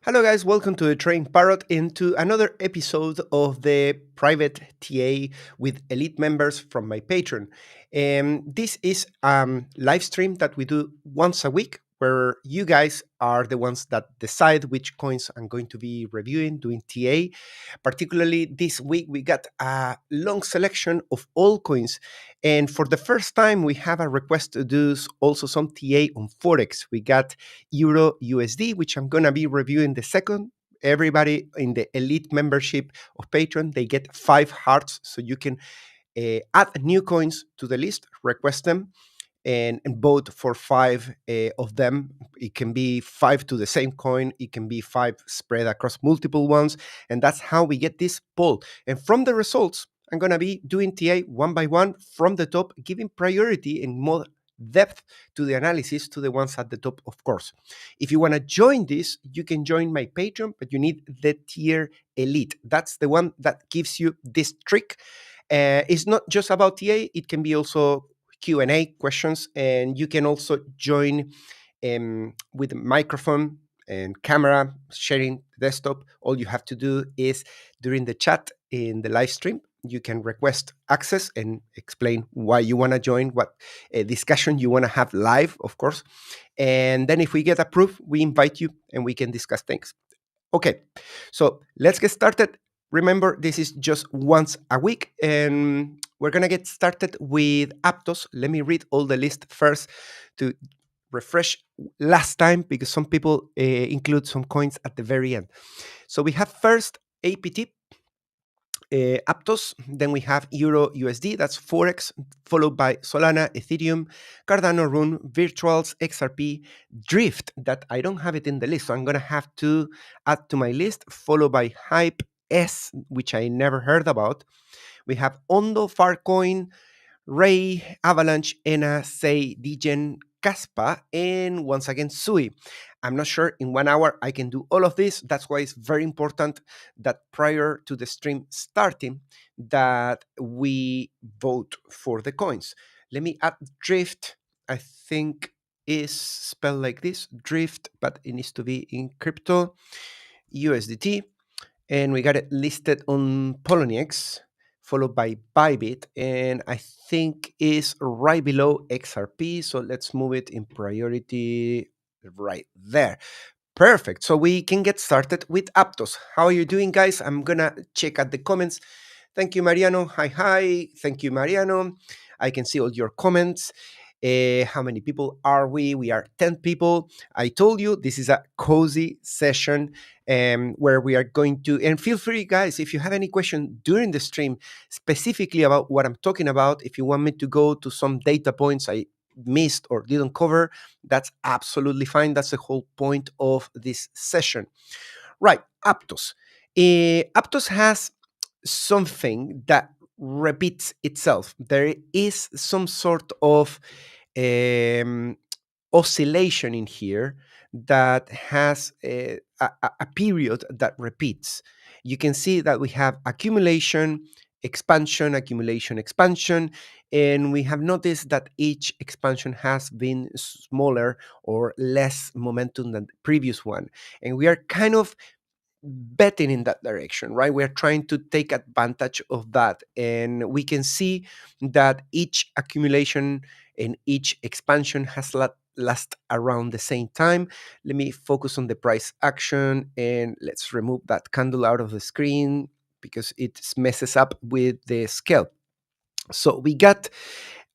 Hello, guys. Welcome to the Train Parrot into another episode of the private TA with elite members from my Patreon. This is live stream that we do once a week, where you guys are the ones that decide which coins I'm going to be reviewing, doing TA. Particularly this week, we got a long selection of all coins. And for the first time, we have a request to do also some TA on Forex. We got Euro USD, which I'm going to be reviewing the second. Everybody in the elite membership of Patreon, they get 5 hearts. So you can add new coins to the list, request them, and vote for 5 of them. It can be 5 to the same coin. It can be 5 spread across multiple ones. And that's how we get this poll. And from the results, I'm going to be doing TA one by one from the top, giving priority and more depth to the analysis to the ones at the top, of course. If you want to join this, you can join my Patreon, but you need the tier elite. That's the one that gives you this trick. It's not just about TA, it can be also Q&A questions, and you can also join with a microphone and camera, sharing desktop. All you have to do is during the chat in the live stream, you can request access and explain why you want to join, what discussion you want to have live, of course. And then if we get approved, we invite you and we can discuss things. Okay, so let's get started. Remember, this is just once a week, and we're going to get started with Aptos. Let me read all the list first to refresh last time, because some people include some coins at the very end. So we have first APT, Aptos, then we have Euro USD, that's Forex, followed by Solana, Ethereum, Cardano, RUNE, Virtuals, XRP, Drift, that I don't have it in the list, so I'm going to have to add to my list, followed by Hype S, which I never heard about. We have ONDO, FARTCOIN, Ray, Avalanche, ENA, SEI, Degen, Caspa, and once again, Sui. I'm not sure in 1 hour I can do all of this. That's why it's very important that prior to the stream starting, that we vote for the coins. Let me add Drift. I think is spelled like this, Drift, but it needs to be in crypto, USDT. And we got it listed on Poloniex, followed by Bybit, and I think is right below XRP. So let's move it in priority right there. Perfect. So we can get started with Aptos. How are you doing, guys? I'm gonna check at the comments. Thank you, Mariano. Hi. Thank you, Mariano. I can see all your comments. How many people are we? We are 10 people. I told you this is a cozy session where we are going to, and feel free, guys, if you have any question during the stream, specifically about what I'm talking about, if you want me to go to some data points I missed or didn't cover, that's absolutely fine. That's the whole point of this session. Right, Aptos. Aptos has something that repeats itself. There is some sort of um, oscillation in here that has a period that repeats. You can see that we have accumulation, expansion, accumulation, expansion, and we have noticed that each expansion has been smaller or less momentum than the previous one. And we are kind of betting in that direction, right? We're trying to take advantage of that. And we can see that each accumulation and each expansion has last around the same time. Let me focus on the price action, and let's remove that candle out of the screen because it messes up with the scale. So we got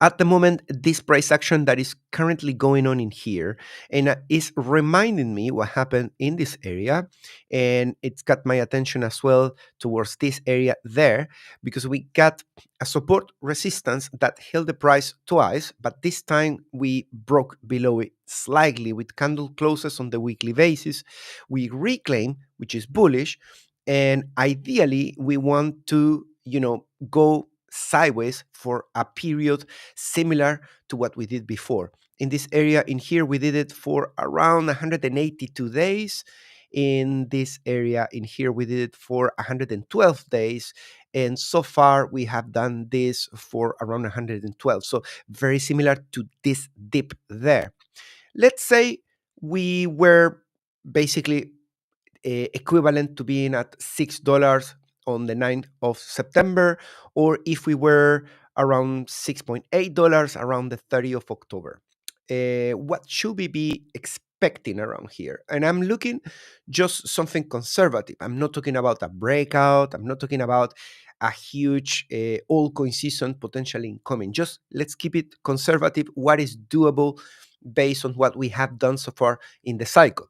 at the moment this price action that is currently going on in here, and is reminding me what happened in this area, and it's got my attention as well towards this area there, because we got a support resistance that held the price twice, but this time we broke below it slightly with candle closes on the weekly basis. We reclaim, which is bullish, and ideally we want to go sideways for a period similar to what we did before. In this area in here, we did it for around 182 days. In this area in here, we did it for 112 days. And so far, we have done this for around 112. So very similar to this dip there. Let's say we were basically equivalent to being at $6 on the 9th of September, or if we were around $6.8 around the 30th of October. What should we be expecting around here? And I'm looking just something conservative. I'm not talking about a breakout. I'm not talking about a huge altcoin season potentially incoming. Just let's keep it conservative. What is doable based on what we have done so far in the cycle?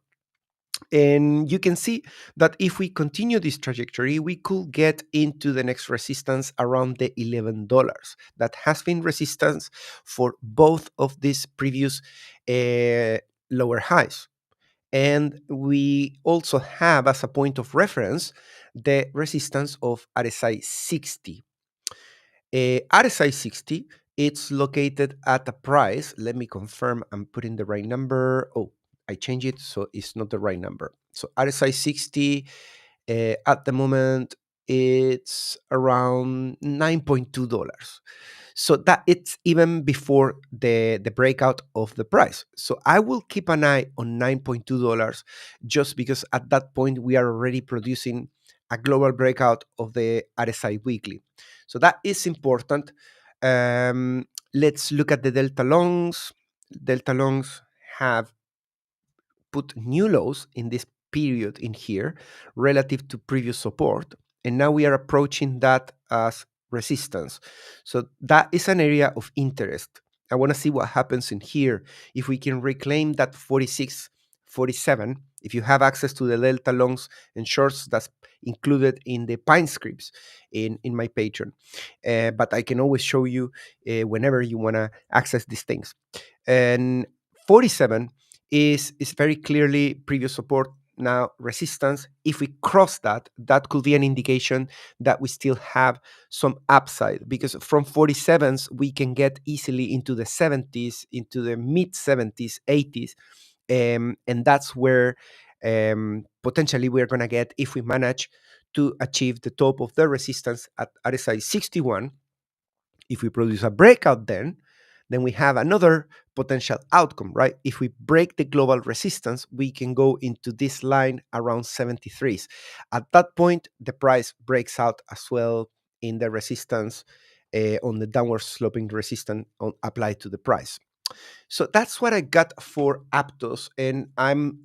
And you can see that if we continue this trajectory, we could get into the next resistance around the $11. That has been resistance for both of these previous lower highs. And we also have as a point of reference the resistance of RSI 60. RSI 60, it's located at a price. Let me confirm I'm putting the right number. Oh, I changed it, so it's not the right number. So RSI 60 at the moment, it's around $9.2. So that it's even before the breakout of the price. So I will keep an eye on $9.2 just because at that point we are already producing a global breakout of the RSI weekly. So that is important. Let's look at the delta longs. Delta longs have put new lows in this period in here relative to previous support, and now we are approaching that as resistance. So that is an area of interest. I want to see what happens in here. If we can reclaim that 46, 47, if you have access to the delta longs and shorts, that's included in the pine scripts in my Patreon. But I can always show you whenever you want to access these things. And 47 is very clearly previous support, now resistance. If we cross that, that could be an indication that we still have some upside, because from 47s we can get easily into the 70s, into the mid 70s, 80s, and that's where potentially we're going to get if we manage to achieve the top of the resistance at RSI 61. If we produce a breakout, then we have another potential outcome, right? If we break the global resistance, we can go into this line around 73s. At that point, the price breaks out as well in the resistance on the downward sloping resistance applied to the price. So that's what I got for Aptos, and I'm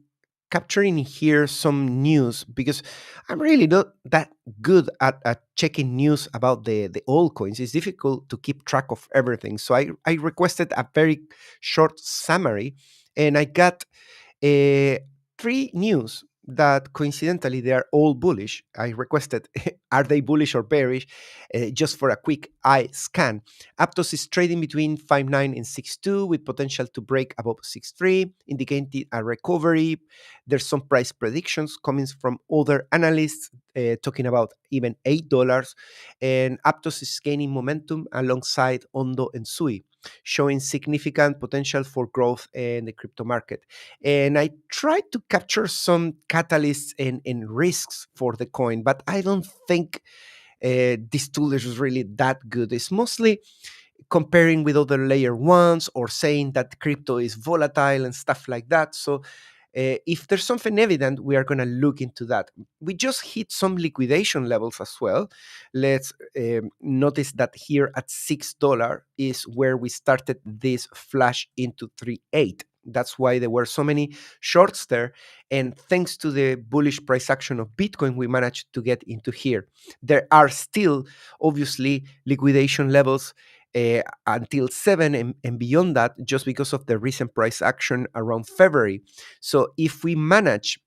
capturing here some news because I'm really not that good at checking news about the altcoins. It's difficult to keep track of everything. So I requested a very short summary, and I got three news that coincidentally they are all bullish. I requested, are they bullish or bearish? Just for a quick eye scan. Aptos is trading between 5.9 and 6.2 with potential to break above 6.3, indicating a recovery. There's some price predictions coming from other analysts talking about even $8. And Aptos is gaining momentum alongside ONDO and SUI, showing significant potential for growth in the crypto market. And I tried to capture some catalysts and risks for the coin, but I don't think this tool is really that good. It's mostly comparing with other layer ones or saying that crypto is volatile and stuff like that. So if there's something evident, we are going to look into that. We just hit some liquidation levels as well. Let's notice that here at $6 is where we started this flash into 3.8. That's why there were so many shorts there. And thanks to the bullish price action of Bitcoin, we managed to get into here. There are still, obviously, liquidation levels until 7 and beyond that, just because of the recent price action around February. So if we manage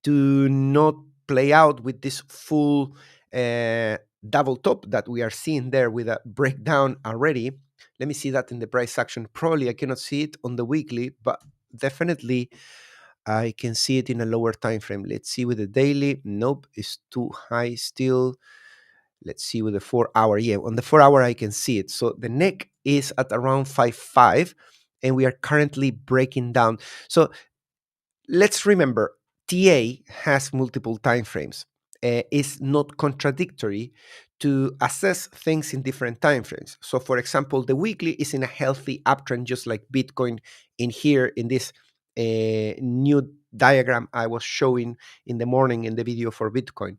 to not play out with this full double top that we are seeing there with a breakdown already, let me see that in the price action. Probably I cannot see it on the weekly, but definitely I can see it in a lower time frame. Let's see with the daily. Nope, it's too high still. Let's see with the 4 hour. Yeah, on the 4 hour, I can see it. So the neck is at around 5.5, and we are currently breaking down. So let's remember, TA has multiple time frames. It's not contradictory to assess things in different time frames. So, for example, the weekly is in a healthy uptrend, just like Bitcoin in here in this new diagram I was showing in the morning in the video for Bitcoin.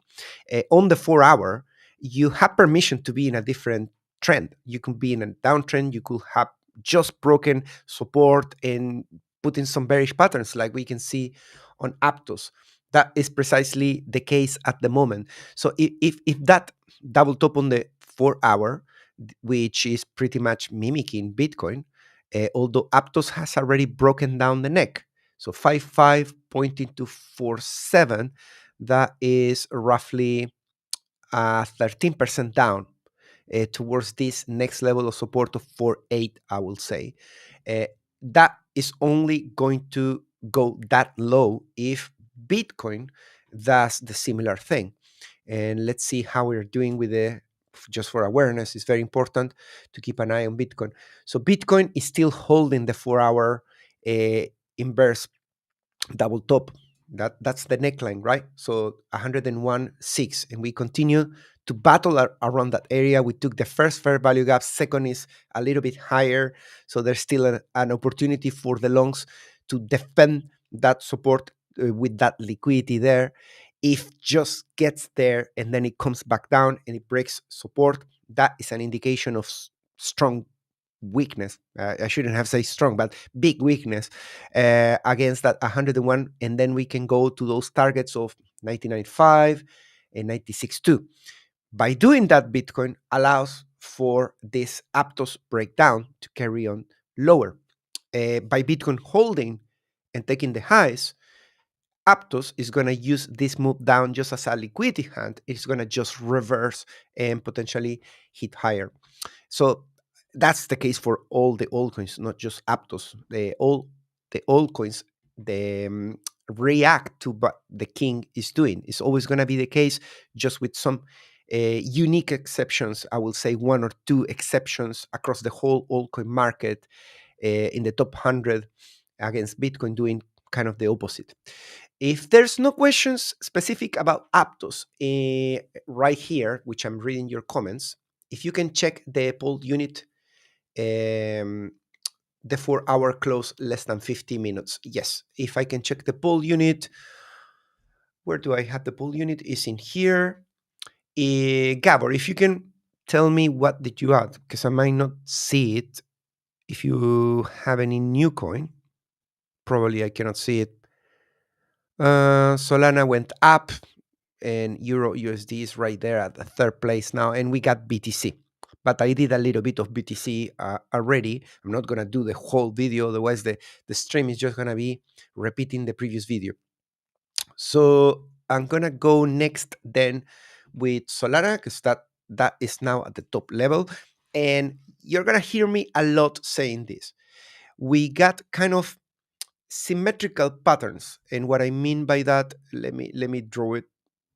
On the 4 hour, you have permission to be in a different trend. You can be in a downtrend. You could have just broken support and put in some bearish patterns like we can see on Aptos. That is precisely the case at the moment. So if that double top on the 4 hour, which is pretty much mimicking Bitcoin, although Aptos has already broken down the neck. So 5.5 pointing to 4.7, that is roughly 13% down towards this next level of support of 4.8, I will say. That is only going to go that low if Bitcoin does the similar thing. And let's see how we're doing with the, just for awareness, it's very important to keep an eye on Bitcoin. So Bitcoin is still holding the 4 hour inverse double top. That's the neckline, right? So 101.6, and we continue to battle around that area. We took the first fair value gap. Second is a little bit higher, so there's still an opportunity for the longs to defend that support with that liquidity there. If just gets there and then it comes back down and it breaks support, that is an indication of strong weakness. I shouldn't have said strong, but big weakness against that 101. And then we can go to those targets of 99.5 and 96.2. By doing that, Bitcoin allows for this Aptos breakdown to carry on lower. By Bitcoin holding and taking the highs, Aptos is going to use this move down just as a liquidity hand. It's going to just reverse and potentially hit higher. So that's the case for all the altcoins, not just Aptos. All the altcoins, they react to what the king is doing. It's always going to be the case, just with some unique exceptions. I will say one or two exceptions across the whole altcoin market in the top 100 against Bitcoin doing kind of the opposite. If there's no questions specific about Aptos right here, which I'm reading your comments, if you can check the poll unit, the 4 hour close less than 50 minutes. Yes, if I can check the poll unit, where do I have the poll unit? Is in here. Gabor, if you can tell me what did you add, because I might not see it. If you have any new coin, probably I cannot see it. Solana went up, and EURUSD is right there at the third place now, and we got BTC. But I did a little bit of BTC already. I'm not going to do the whole video, otherwise the stream is just going to be repeating the previous video. So I'm going to go next then with Solana, because that is now at the top level. And you're going to hear me a lot saying this. We got kind of symmetrical patterns. And what I mean by that, let me draw it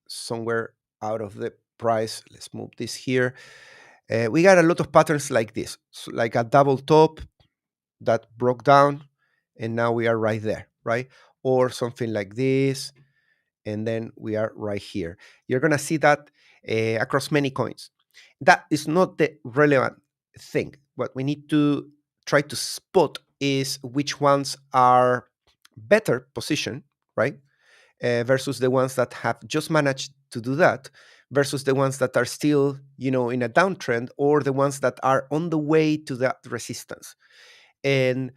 somewhere out of the price. Let's move this here. We got a lot of patterns like this, so like a double top that broke down, and now we are right there, right? Or something like this, and then we are right here. You're gonna see that across many coins. That is not the relevant thing. What we need to try to spot is which ones are better positioned, right? Versus the ones that have just managed to do that, versus the ones that are still, in a downtrend, or the ones that are on the way to that resistance. And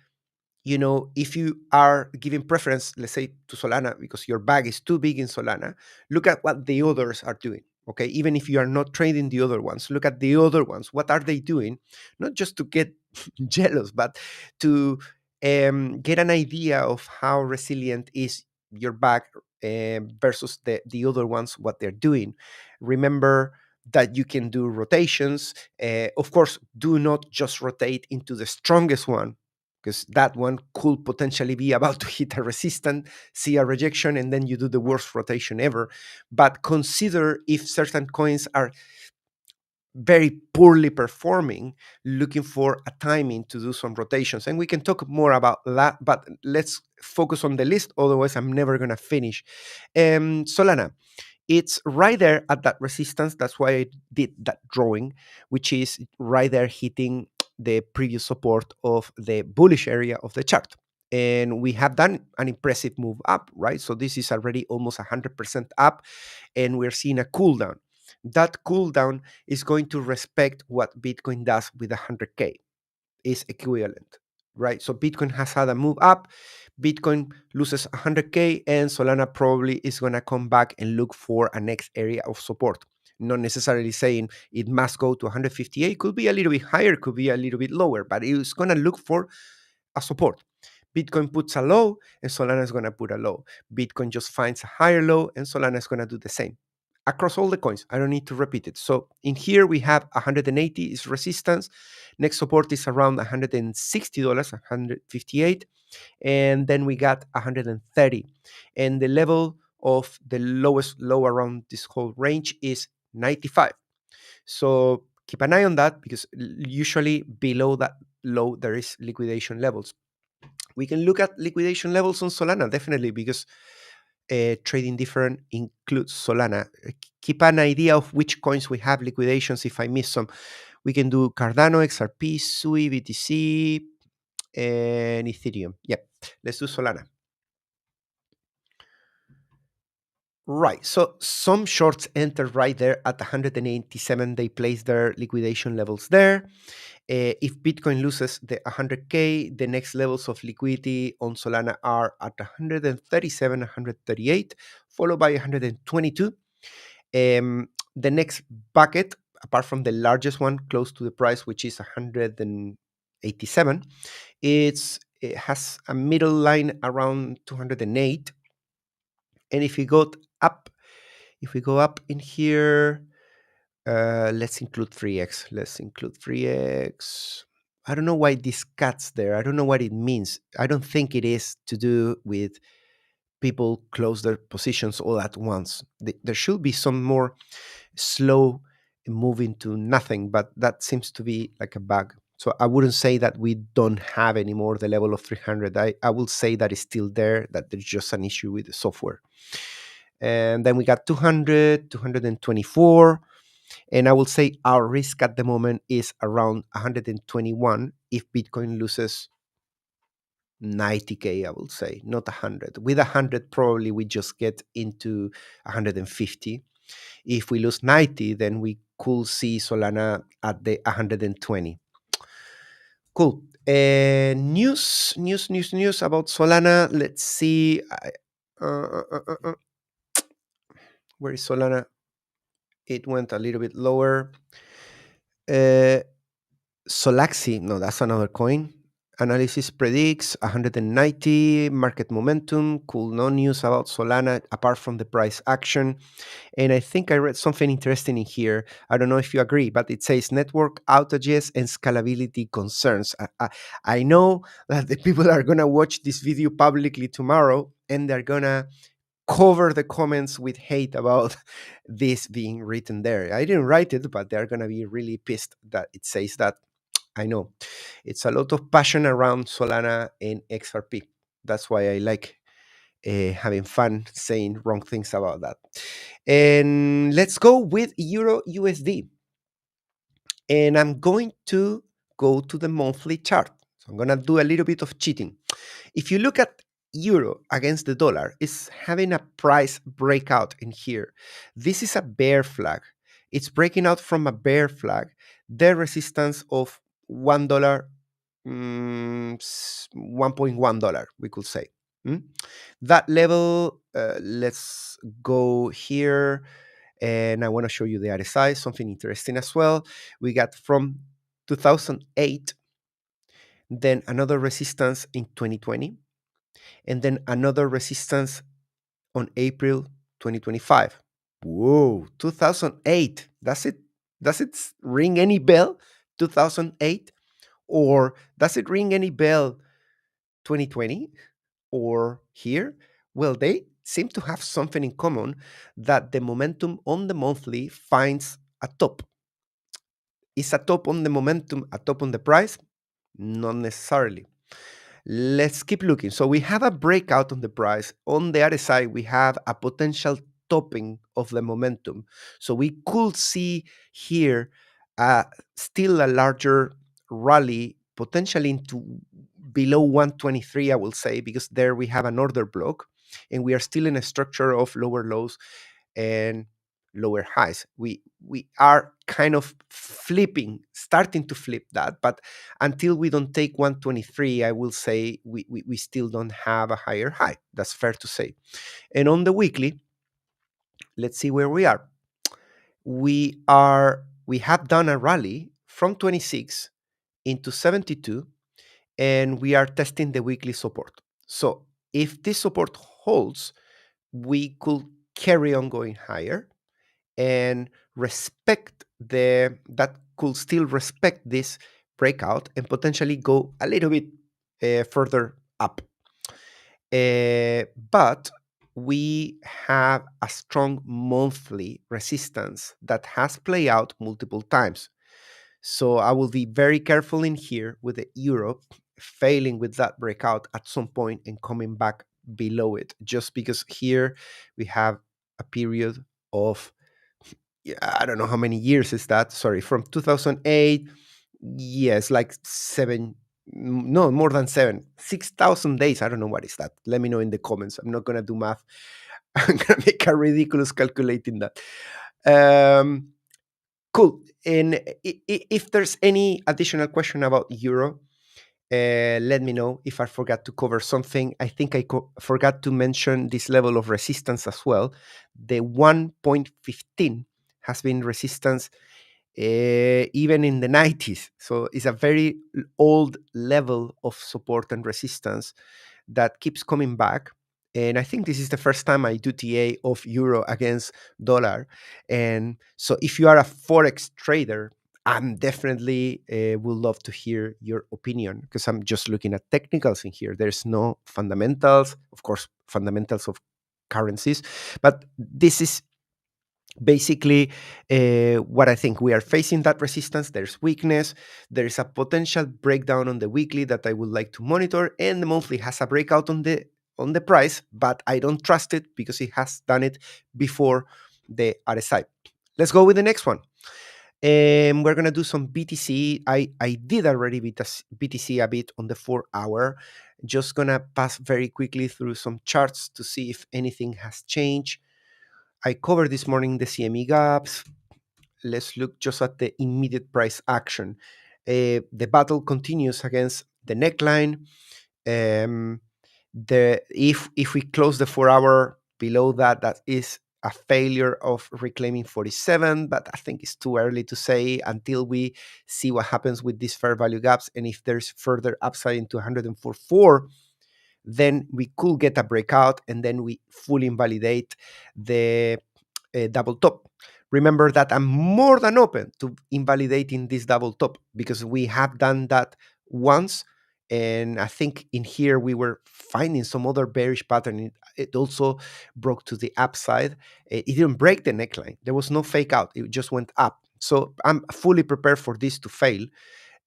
if you are giving preference, let's say, to Solana because your bag is too big in Solana, look at what the others are doing. Okay, even if you are not trading the other ones, look at the other ones. What are they doing? Not just to get jealous, but to get an idea of how resilient is your bag versus the other ones, what they're doing. Remember that you can do rotations. Of course, do not just rotate into the strongest one, because that one could potentially be about to hit a resistance, see a rejection, and then you do the worst rotation ever. But consider if certain coins are very poorly performing, looking for a timing to do some rotations. And we can talk more about that, but let's focus on the list. Otherwise, I'm never going to finish. Solana, it's right there at that resistance. That's why I did that drawing, which is right there hitting the previous support of the bullish area of the chart. And we have done an impressive move up, right? So this is already almost 100% up, and we're seeing a cool down. That cool down is going to respect what Bitcoin does with 100K, is equivalent, right? So Bitcoin has had a move up, Bitcoin loses 100K, and Solana probably is going to come back and look for a next area of support. Not necessarily saying it must go to 158, could be a little bit higher, could be a little bit lower, but it's going to look for a support. Bitcoin puts a low and Solana is going to put a low. Bitcoin just finds a higher low and Solana is going to do the same across all the coins. I don't need to repeat it. So in here we have 180 is resistance. Next support is around $160, 158. And then we got 130. And the level of the lowest low around this whole range is 95. So keep an eye on that, because usually below that low there is liquidation levels. We can look at liquidation levels on Solana, definitely, because trading different includes Solana. Keep an idea of which coins we have liquidations. If I miss some, we can do Cardano, XRP, SUI, BTC, and Ethereum. Yep, let's do Solana. Right, so some shorts entered right there at 187. They place their liquidation levels there. If Bitcoin loses the 100K, the next levels of liquidity on Solana are at 137, 138, followed by 122. The next bucket, apart from the largest one close to the price, which is 187, it has a middle line around 208. And if we go up in here, let's include 3x. Let's include 3x. I don't know why this cat's there. I don't know what it means. I don't think it is to do with people close their positions all at once. There should be some more slow moving to nothing, but that seems to be like a bug. So I wouldn't say that we don't have anymore the level of 300. I will say that it's still there, that there's just an issue with the software. And then we got 200, 224. And I will say our risk at the moment is around 121 if Bitcoin loses 90K, I will say, not 100. With 100, probably we just get into 150. If we lose 90, then we could see Solana at the 120. Cool. News about Solana. Let's see. Where is Solana? It went a little bit lower. Solaxi, no, that's another coin. Analysis predicts 190 market momentum. Cool. No news about Solana apart from the price action. And I think I read something interesting in here. I don't know if you agree, but it says network outages and scalability concerns. I know that the people are going to watch this video publicly tomorrow and they're going to cover the comments with hate about this being written there. I didn't write it, but they're going to be really pissed that it says that. I know it's a lot of passion around Solana and XRP. That's why I like having fun saying wrong things about that. And let's go with EURUSD. And I'm going to go to the monthly chart. So I'm going to do a little bit of cheating. If you look at euro against the dollar, it's having a price breakout in here. This is a bear flag. It's breaking out from a bear flag. The resistance of $1, $1.1, we could say. That level, let's go here. And I want to show you the RSI, something interesting as well. We got from 2008, then another resistance in 2020, and then another resistance on April 2025. Whoa, 2008. Does it ring any bell? 2008? Or does it ring any bell 2020? Or here? Well, they seem to have something in common, that the momentum on the monthly finds a top. Is a top on the momentum a top on the price? Not necessarily. Let's keep looking. So we have a breakout on the price. On the other side, we have a potential topping of the momentum. So we could see here still a larger rally, potentially into below 123, I will say, because there we have an order block and we are still in a structure of lower lows and lower highs. We are kind of starting to flip that, but until we don't take 123, I will say we still don't have a higher high. That's fair to say. And on the weekly, let's see where we are. We have done a rally from 26 into 72, and we are testing the weekly support. So if this support holds, we could carry on going higher and respect that could still respect this breakout and potentially go a little bit further up. But we have a strong monthly resistance that has played out multiple times. So I will be very careful in here with the euro failing with that breakout at some point and coming back below it, just because here we have a period of, yeah, I don't know how many years is that. Sorry, from 2008. Yes, like no, more than 6,000 days. I don't know what is that. Let me know in the comments. I'm not gonna do math. I'm gonna make a ridiculous calculating that. Cool. And if there's any additional question about euro, let me know if I forgot to cover something. I think I forgot to mention this level of resistance as well. The 1.15 has been resistance even in the 90s. So it's a very old level of support and resistance that keeps coming back. And I think this is the first time I do TA of euro against dollar. And so if you are a Forex trader, I'm definitely would love to hear your opinion, because I'm just looking at technicals in here. There's no fundamentals, of course, fundamentals of currencies, but this is basically what I think. We are facing that resistance. There's weakness. There is a potential breakdown on the weekly that I would like to monitor, and the monthly has a breakout on the price, but I don't trust it because it has done it before the RSI. Let's go with the next one. We're gonna do some BTC. I did already BTC a bit on the 4 hour. Just gonna pass very quickly through some charts to see if anything has changed. I covered this morning the CME gaps. Let's look just at the immediate price action. The battle continues against the neckline. If we close the 4 hour below that, that is a failure of reclaiming 47, but I think it's too early to say until we see what happens with these fair value gaps, and if there's further upside into 104.4, then we could get a breakout, and then we fully invalidate the double top. Remember that I'm more than open to invalidating this double top, because we have done that once. And I think in here we were finding some other bearish pattern. It also broke to the upside. It didn't break the neckline. There was no fake out. It just went up. So I'm fully prepared for this to fail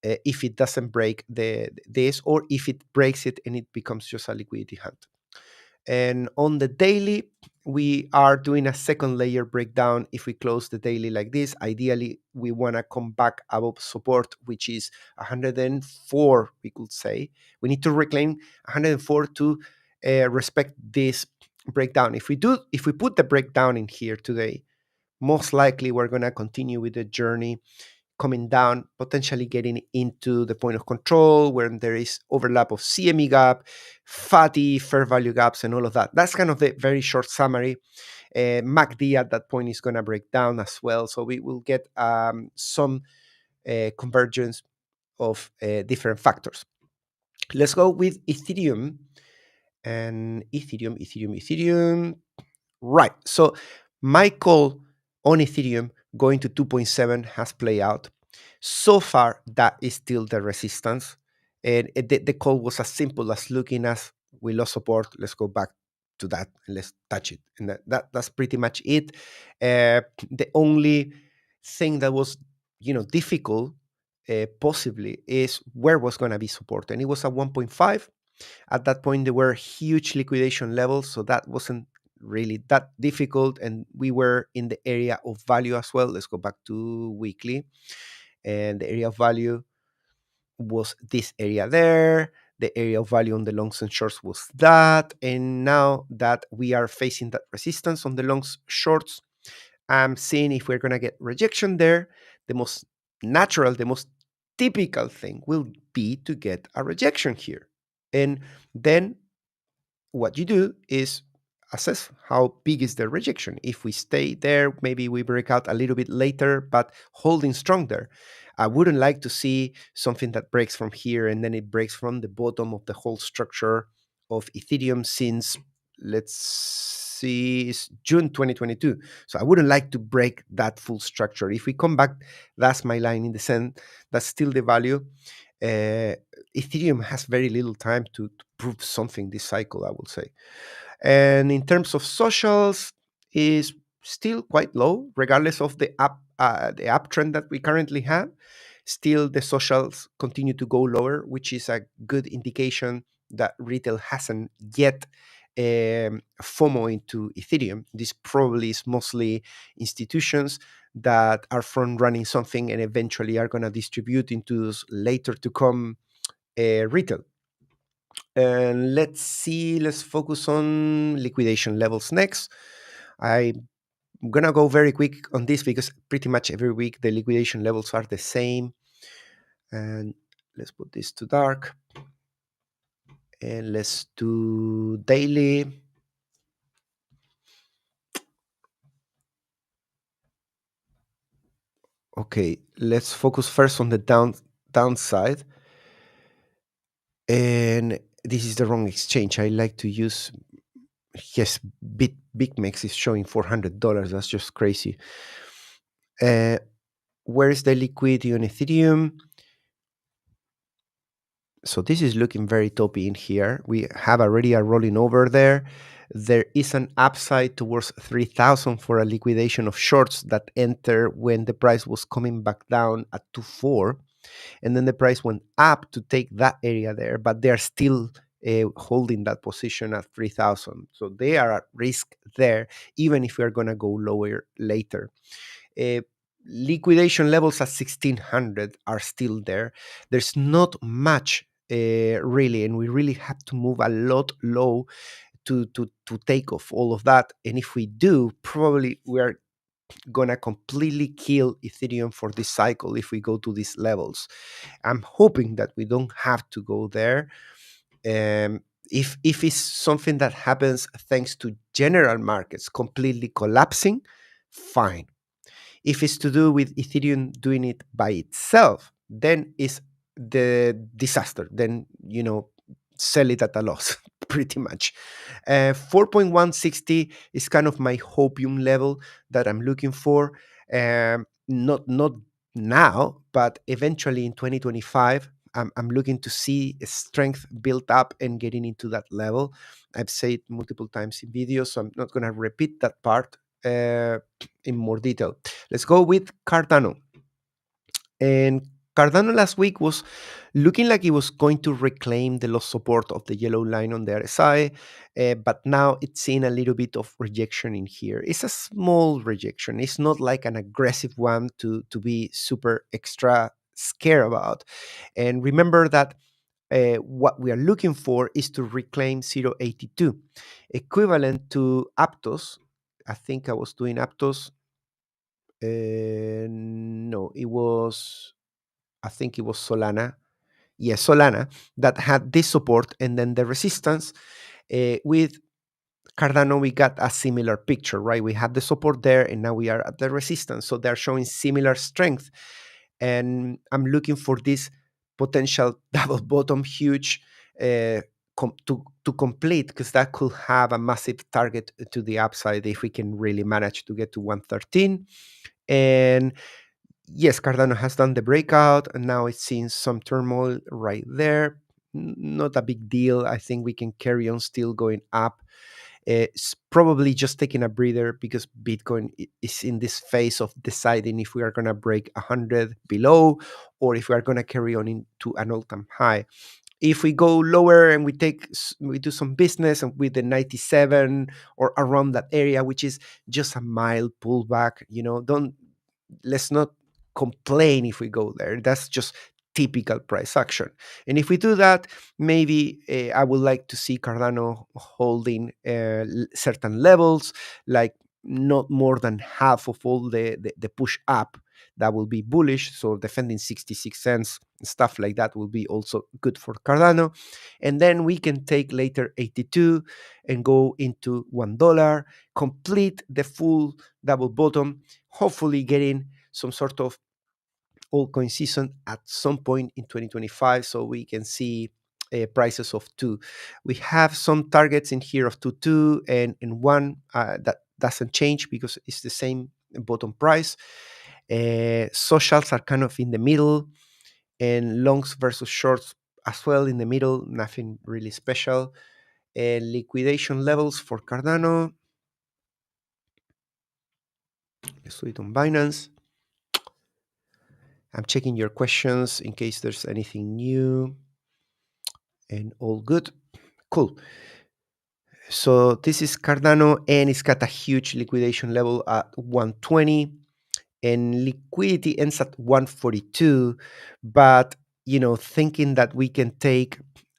if it doesn't break this, or if it breaks it and it becomes just a liquidity hunt. And on the daily, we are doing a second layer breakdown. If we close the daily like this, ideally we want to come back above support, which is 104. We could say we need to reclaim 104 to respect this breakdown. If we put the breakdown in here today, most likely we're going to continue with the journey coming down, potentially getting into the point of control where there is overlap of CME gap, fatty fair value gaps, and all of that. That's kind of the very short summary. MACD at that point is going to break down as well. So we will get some convergence of different factors. Let's go with Ethereum. And Ethereum. Right. So my call on Ethereum going to 2.7 has played out. So far, that is still the resistance. And the call was as simple as looking as we lost support. Let's go back to that and let's touch it. And that's pretty much it. The only thing that was, difficult possibly is where was going to be support. And it was at 1.5. At that point, there were huge liquidation levels. So that wasn't really that difficult, and we were in the area of value as well. Let's go back to weekly, and the area of value was this area there. the area of value on the longs and shorts was that. And now that we are facing that resistance on the longs shorts, I'm seeing if we're going to get rejection there. The most natural, the most typical thing will be to get a rejection here. And then what you do is assess how big is the rejection. If we stay there, maybe we break out a little bit later, but holding strong there. I wouldn't like to see something that breaks from here and then it breaks from the bottom of the whole structure of Ethereum since, let's see, it's June 2022. So I wouldn't like to break that full structure. If we come back, that's my line in the sand. That's still the value. Ethereum has very little time to prove something this cycle, I will say. And in terms of socials, is still quite low, regardless of the uptrend that we currently have. Still, the socials continue to go lower, which is a good indication that retail hasn't yet FOMO into Ethereum. This probably is mostly institutions that are front running something and eventually are going to distribute into later to come retail. And let's see, let's focus on liquidation levels next. I'm gonna go very quick on this because pretty much every week the liquidation levels are the same. And let's put this to dark. And let's do daily. Okay, let's focus first on the downside. And this is the wrong exchange. I like to use, yes, BitMEX is showing $400. That's just crazy. Where is the liquidity on Ethereum? So this is looking very toppy in here. We have already a rolling over there. There is an upside towards 3,000 for a liquidation of shorts that enter when the price was coming back down at 2.4. And then the price went up to take that area there, but they're still holding that position at 3,000. So they are at risk there, even if we are going to go lower later. Uh, Liquidation levels at 1,600 are still there. There's not much really, and we really have to move a lot low to take off all of that. And if we do, probably we are gonna completely kill Ethereum for this cycle if we go to these levels. I'm hoping that we don't have to go there. If it's something that happens thanks to general markets completely collapsing, fine. If it's to do with Ethereum doing it by itself, then it's the disaster. Then, sell it at a loss, pretty much. 4.160 is kind of my hopium level that I'm looking for. Not now, but eventually in 2025, I'm looking to see strength built up and getting into that level. I've said it multiple times in videos, so I'm not going to repeat that part in more detail. Let's go with Cardano. And Cardano last week was looking like it was going to reclaim the lost support of the yellow line on the RSI, but now it's seeing a little bit of rejection in here. It's a small rejection. It's not like an aggressive one to be super extra scared about. And remember that what we are looking for is to reclaim 0.82, equivalent to Aptos. I think I was doing Aptos. No, I think it was Solana. Yes, Solana that had this support and then the resistance. With Cardano, we got a similar picture, right? We had the support there and now we are at the resistance. So they're showing similar strength. And I'm looking for this potential double bottom huge to complete, because that could have a massive target to the upside if we can really manage to get to 113. And yes, Cardano has done the breakout, and now it's seeing some turmoil right there. Not a big deal. I think we can carry on still going up. It's probably just taking a breather because Bitcoin is in this phase of deciding if we are going to break 100 below or if we are going to carry on into an all-time high. If we go lower and we do some business and with the 97 or around that area, which is just a mild pullback, let's not complain if we go there. That's just typical price action. And if we do that, maybe I would like to see Cardano holding certain levels, like not more than half of all the push up. That will be bullish. So defending 66 cents, stuff like that will be also good for Cardano. And then we can take later 82 and go into $1, complete the full double bottom, hopefully getting some sort of altcoin season at some point in 2025, so we can see prices of 2. We have some targets in here of 2 and 1 that doesn't change because it's the same bottom price. Socials are kind of in the middle, and longs versus shorts as well in the middle, nothing really special. Liquidation levels for Cardano, let's do it on Binance. I'm checking your questions in case there's anything new, and all good. Cool. So this is Cardano, and it's got a huge liquidation level at 120, and liquidity ends at 142. But thinking that we can take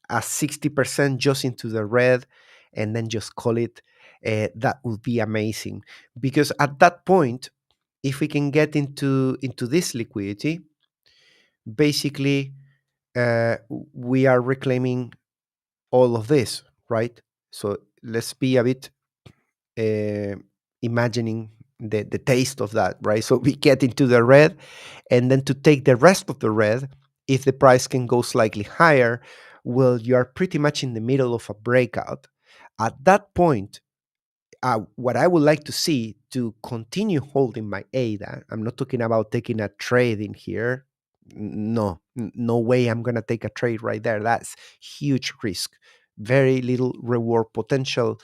a 60% just into the red and then just call it, that would be amazing. Because at that point, if we can get into this liquidity, basically we are reclaiming all of this, right? So let's be a bit uh, imagining the taste of that, right? So we get into the red, and then to take the rest of the red, if the price can go slightly higher, well, you are pretty much in the middle of a breakout. At that point, what I would like to see to continue holding my ADA, I'm not talking about taking a trade in here. No, no way I'm going to take a trade right there. That's huge risk, very little reward potential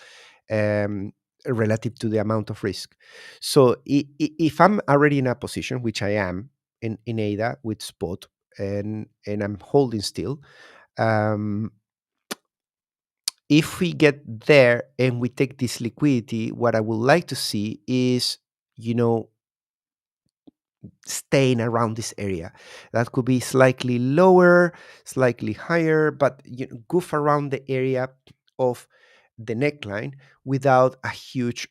um, relative to the amount of risk. So if I'm already in a position, which I am in ADA with spot, and I'm holding still, um, if we get there and we take this liquidity, what I would like to see is, you know, staying around this area. That could be slightly lower, slightly higher, but goof around the area of the neckline without a huge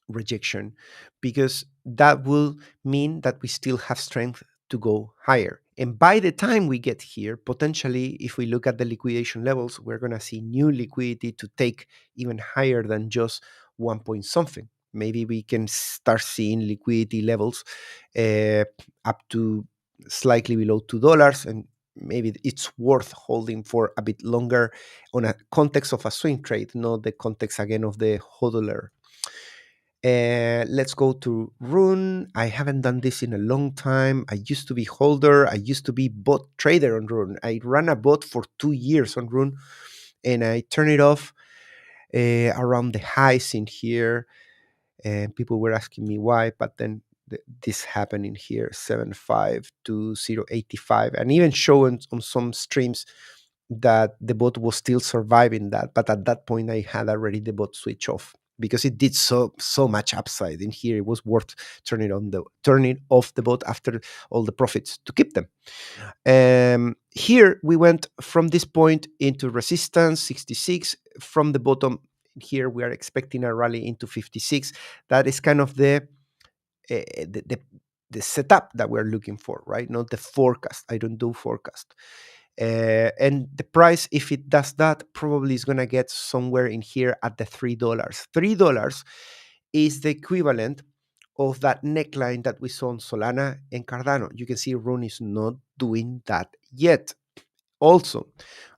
rejection, because that will mean that we still have strength to go higher. And by the time we get here, potentially, if we look at the liquidation levels, we're going to see new liquidity to take even higher than just 1 point something. Maybe we can start seeing liquidity levels up to slightly below $2, and maybe it's worth holding for a bit longer on a context of a swing trade, not the context again of the hodler. Let's go to RUNE. I haven't done this in a long time. I used to be holder. I used to be bot trader on RUNE. I ran a bot for 2 years on RUNE, and I turned it off around the highs in here. And people were asking me why, but then this happened in here, 75 to 0.85, and even showing on some streams that the bot was still surviving that. But at that point, I had already the bot switch off because it did so much upside in here. It was worth turning off the bot after all the profits to keep them. Here we went from this point into resistance 66. From the bottom here, we are expecting a rally into 56. That is kind of the setup that we're looking for, right? Not the forecast. I don't do forecast. And the price, if it does that, probably is going to get somewhere in here at the $3. $3 is the equivalent of that neckline that we saw on Solana and Cardano. You can see RUNE is not doing that yet. Also,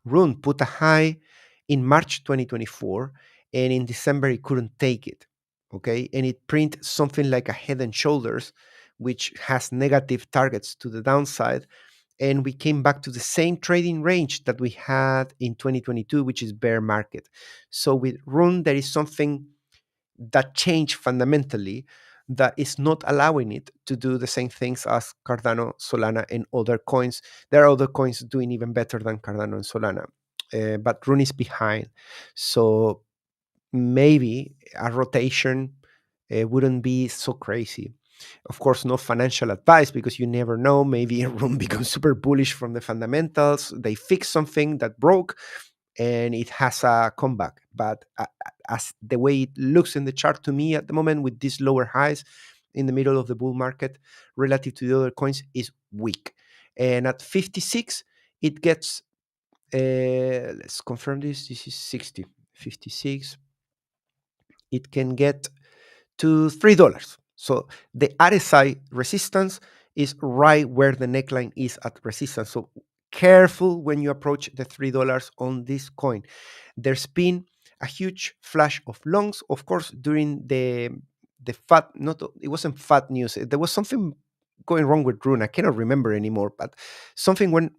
RUNE put a high in March 2024, and in December it couldn't take it. Okay, and it print something like a head and shoulders, which has negative targets to the downside, and we came back to the same trading range that we had in 2022, which is bear market. So with RUNE, there is something that changed fundamentally that is not allowing it to do the same things as Cardano, Solana, and other coins. There are other coins doing even better than Cardano and Solana, but RUNE is behind. So maybe a rotation wouldn't be so crazy. Of course, no financial advice because you never know. Maybe a room becomes super bullish from the fundamentals. They fix something that broke and it has a comeback. But as the way it looks in the chart to me at the moment, with these lower highs in the middle of the bull market relative to the other coins, is weak. And at 56, it gets, let's confirm this. This is 60, 56. It can get to $3. So the RSI resistance is right where the neckline is at resistance. So careful when you approach the $3 on this coin. There's been a huge flash of longs, of course, during the fat. Not it wasn't fat news. There was something going wrong with Rune. I cannot remember anymore, but something went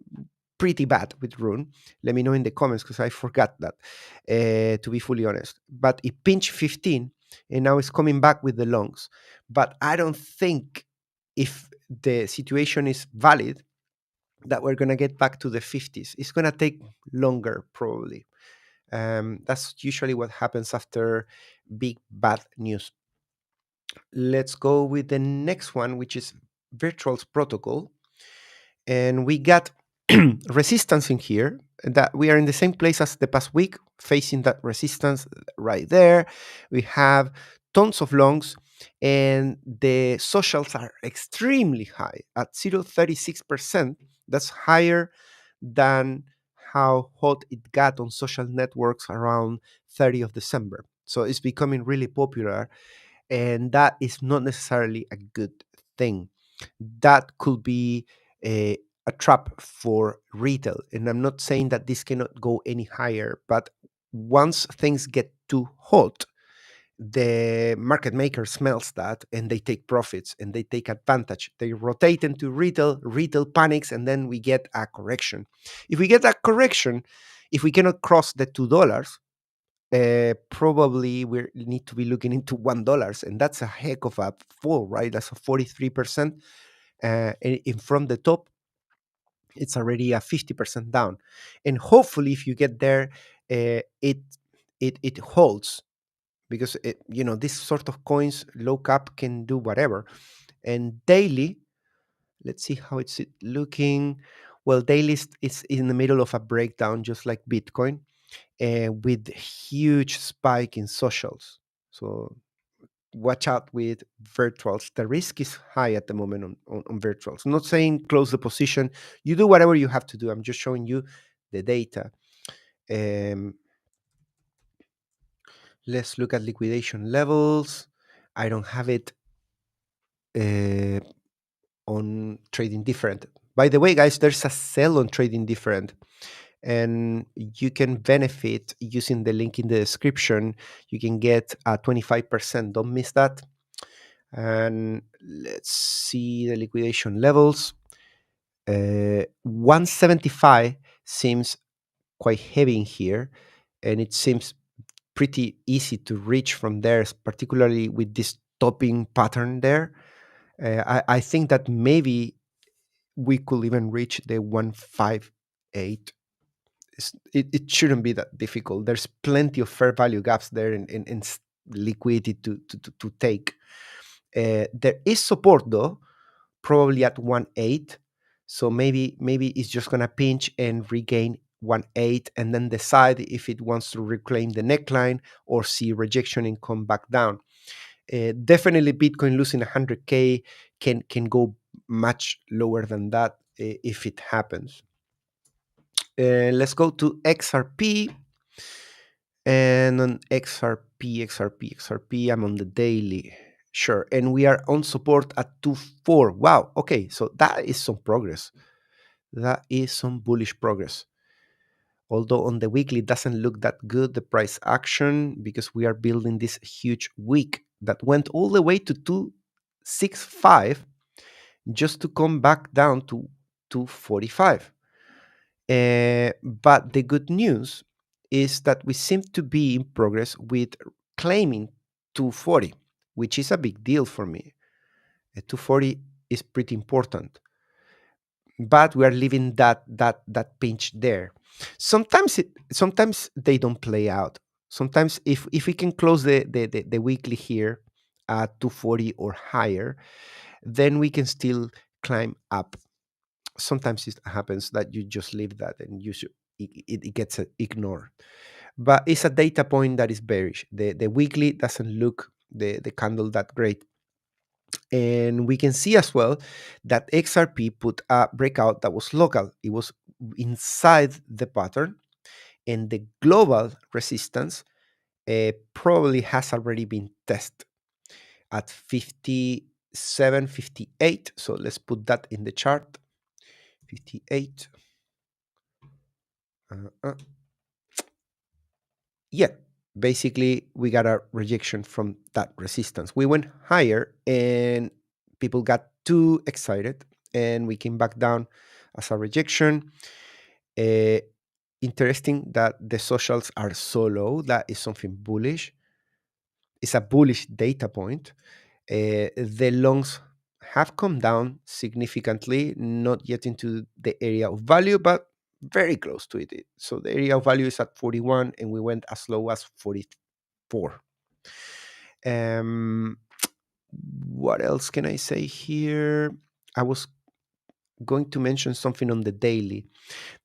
pretty bad with Rune. Let me know in the comments because I forgot that, to be fully honest. But it pinched 15 and now it's coming back with the longs. But I don't think, if the situation is valid, that we're going to get back to the 50s. It's going to take longer, probably. That's usually what happens after big bad news. Let's go with the next one, which is Virtual's protocol. And we got resistance in here, that we are in the same place as the past week, facing that resistance right there. We have tons of longs, and the socials are extremely high at 0.36%. That's higher than how hot it got on social networks around 30th of December. So it's becoming really popular, and that is not necessarily a good thing. That could be a trap for retail. And I'm not saying that this cannot go any higher, but once things get too hot, the market maker smells that and they take profits and they take advantage. They rotate into retail panics, and then we get a correction. If we get a correction, if we cannot cross the $2, probably we need to be looking into $1, and that's a heck of a fall, right? That's a 43%. And from the top, it's already a 50% down. And hopefully, if you get there, it holds, because this sort of coins, low cap, can do whatever. And daily, let's see how it's looking. Well, daily is in the middle of a breakdown, just like Bitcoin, with huge spike in socials. So watch out with virtuals. The risk is high at the moment on virtuals. I'm not saying close the position. You do whatever you have to do. I'm just showing you the data. Let's look at liquidation levels. I don't have it uh, on trading different. By the way, guys, there's a sell on trading different, and you can benefit using the link in the description. You can get a 25%. Don't miss that. And let's see the liquidation levels. 175 seems quite heavy in here, and it seems pretty easy to reach from there, particularly with this topping pattern there. I think that maybe we could even reach the 158. It shouldn't be that difficult. There's plenty of fair value gaps there in liquidity to take. There is support though, probably at 1.8. So maybe it's just gonna pinch and regain 1.8, and then decide if it wants to reclaim the neckline or see rejection and come back down. Definitely, Bitcoin losing 100K can go much lower than that if it happens. Let's go to XRP. And on XRP, I'm on the daily. Sure. And we are on support at 2.4. Wow. Okay. So that is some progress. That is some bullish progress. Although on the weekly, it doesn't look that good, the price action, because we are building this huge wick that went all the way to 265 just to come back down to 245. But the good news is that we seem to be in progress with claiming 240, which is a big deal for me. 240 is pretty important, but we are leaving that pinch there. Sometimes they don't play out. Sometimes if we can close the weekly here at 240 or higher, then we can still climb up. Sometimes it happens that you just leave that and it gets ignored. But it's a data point that is bearish. The weekly doesn't look the candle that great. And we can see as well that XRP put a breakout that was local. It was inside the pattern, and the global resistance probably has already been tested at 57, 58. So let's put that in the chart. 58. Yeah, basically we got a rejection from that resistance. We went higher and people got too excited and we came back down as a rejection. Uh, Interesting that the socials are so low. That is something bullish. It's a bullish data point. The longs have come down significantly, not yet into the area of value, but very close to it. So the area of value is at 41, and we went as low as 44. Um, what else can I say here? I was going to mention something on the daily,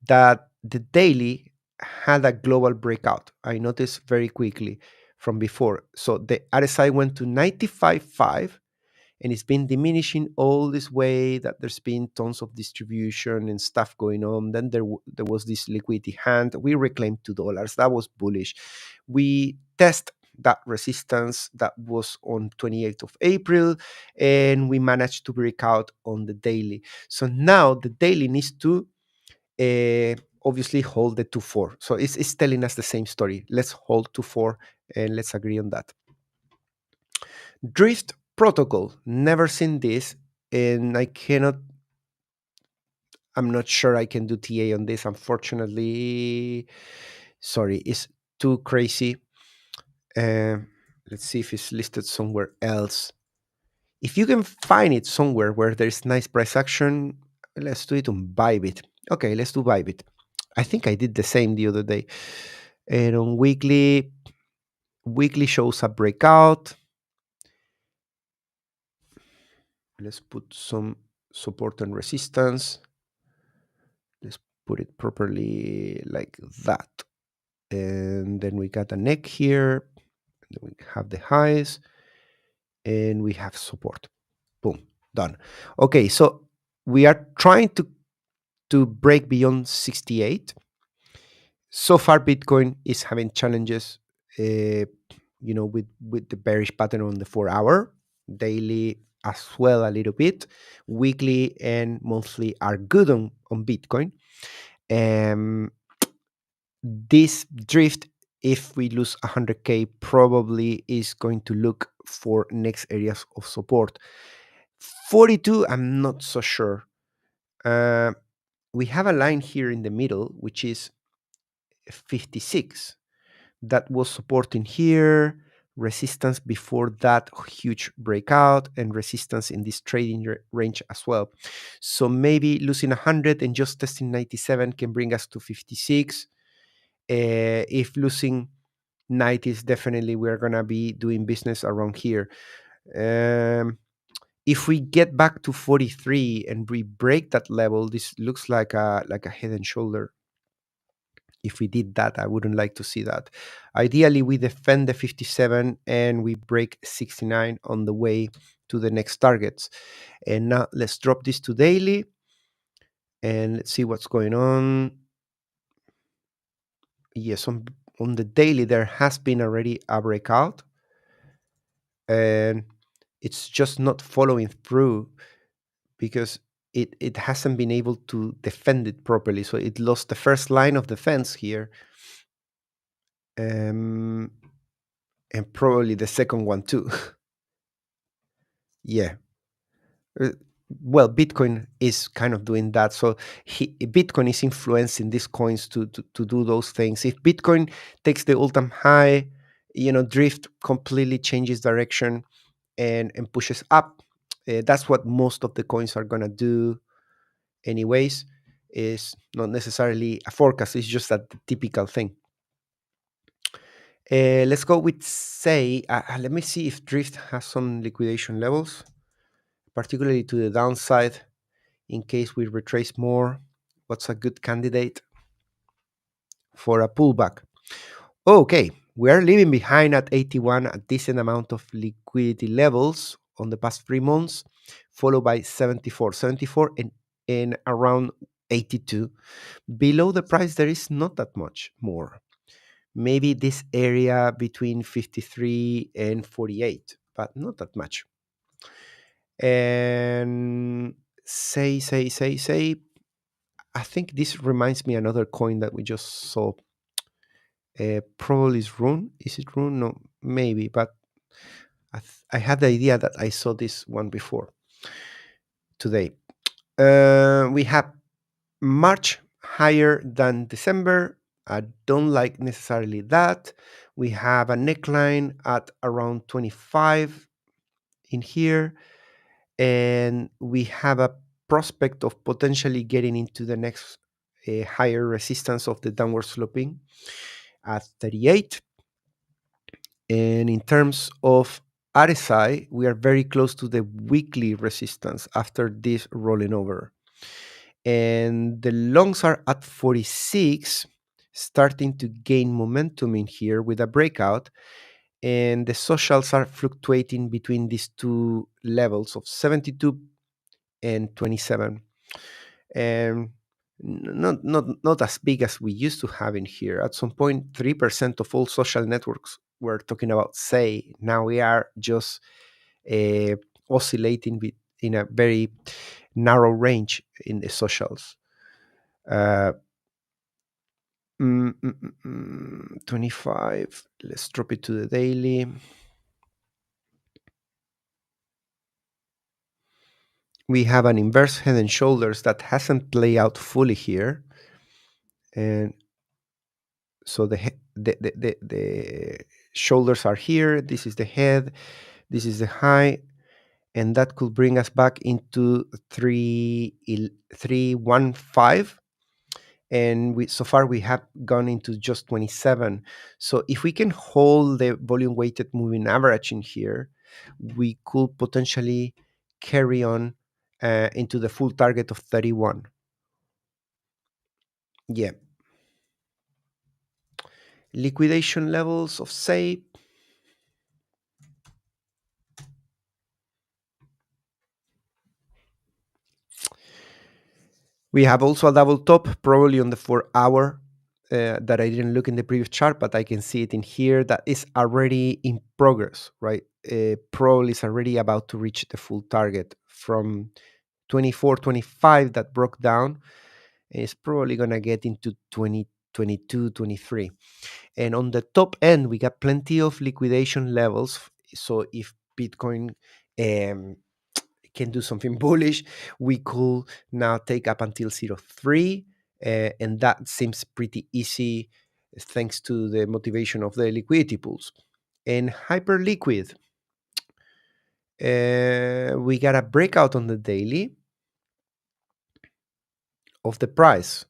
that the daily had a global breakout. I noticed very quickly from before. So the RSI went to 95.5, and it's been diminishing all this way, that there's been tons of distribution and stuff going on. Then there was this liquidity hand. We reclaimed $2. That was bullish. We test that resistance that was on 28th of April, and we managed to break out on the daily. So now the daily needs to obviously hold the 2-4. So it's telling us the same story. Let's hold 2-4 and let's agree on that. Drift protocol, never seen this, and I'm not sure I can do TA on this, unfortunately. Sorry, it's too crazy. Let's see if it's listed somewhere else. If you can find it somewhere where there's nice price action, let's do it on Bybit. Okay, let's do Bybit. I think I did the same the other day. And on weekly shows a breakout. Let's put some support and resistance. Let's put it properly like that. And then we got a neck here. Then we have the highs. And we have support. Boom. Done. Okay, so we are trying to break beyond 68. So far, Bitcoin is having challenges, with the bearish pattern on the 4 hour, daily as well a little bit. Weekly and monthly are good on Bitcoin. This drift, if we lose 100K, probably is going to look for next areas of support. 42, I'm not so sure. We have a line here in the middle, which is 56. That was supporting here, resistance before that huge breakout, and resistance in this trading range as well. So maybe losing 100 and just testing 97 can bring us to 56. If losing 90s, definitely we're gonna be doing business around here. If we get back to 43 and we break that level, this looks like a head and shoulder. If we did that, I wouldn't like to see that. Ideally, we defend the 57 and we break 69 on the way to the next targets. And now let's drop this to daily and let's see what's going on. Yes, on the daily, there has been already a breakout, and it's just not following through because it hasn't been able to defend it properly. So it lost the first line of defense here. And probably the second one too. Yeah. Well, Bitcoin is kind of doing that. So Bitcoin is influencing these coins to do those things. If Bitcoin takes the all-time high, drift completely changes direction and pushes up. That's what most of the coins are gonna do anyways. Is not necessarily a forecast, it's just a typical thing. Let's go with say. Let me see if Drift has some liquidation levels, particularly to the downside, in case we retrace more. What's a good candidate for a pullback? Okay, we are leaving behind at 81 a decent amount of liquidity levels on the past 3 months, followed by 74, 74 and around 82. Below the price, there is not that much more. Maybe this area between 53 and 48, but not that much. And say, I think this reminds me another coin that we just saw. Probably is RUNE. Is it RUNE? No, maybe, but I had the idea that I saw this one before today. We have March higher than December. I don't like necessarily that. We have a neckline at around 25 in here, and we have a prospect of potentially getting into the next higher resistance of the downward sloping at 38. And in terms of RSI, we are very close to the weekly resistance after this rolling over. And the longs are at 46, starting to gain momentum in here with a breakout. And the socials are fluctuating between these two levels of 72 and 27. And not as big as we used to have in here. At some point, 3% of all social networks were talking about say. Now we are just uh, oscillating in a very narrow range in the socials. Uh, 25. Let's drop it to the daily. We have an inverse head and shoulders that hasn't played out fully here. And so the shoulders are here. This is the head. This is the high. And that could bring us back into 315. And so far we have gone into just 27. So if we can hold the volume weighted moving average in here, we could potentially carry on into the full target of 31. Yeah. Liquidation levels of say. We have also a double top, probably on the 4 hour, that I didn't look in the previous chart, but I can see it in here. That is already in progress, right? Probably is already about to reach the full target from 24, 25 that broke down. It's probably going to get into 20, 22, 23. And on the top end, we got plenty of liquidation levels. So if Bitcoin can do something bullish, we could now take up until 0.3, and that seems pretty easy thanks to the motivation of the liquidity pools. And Hyperliquid, we got a breakout on the daily of the price.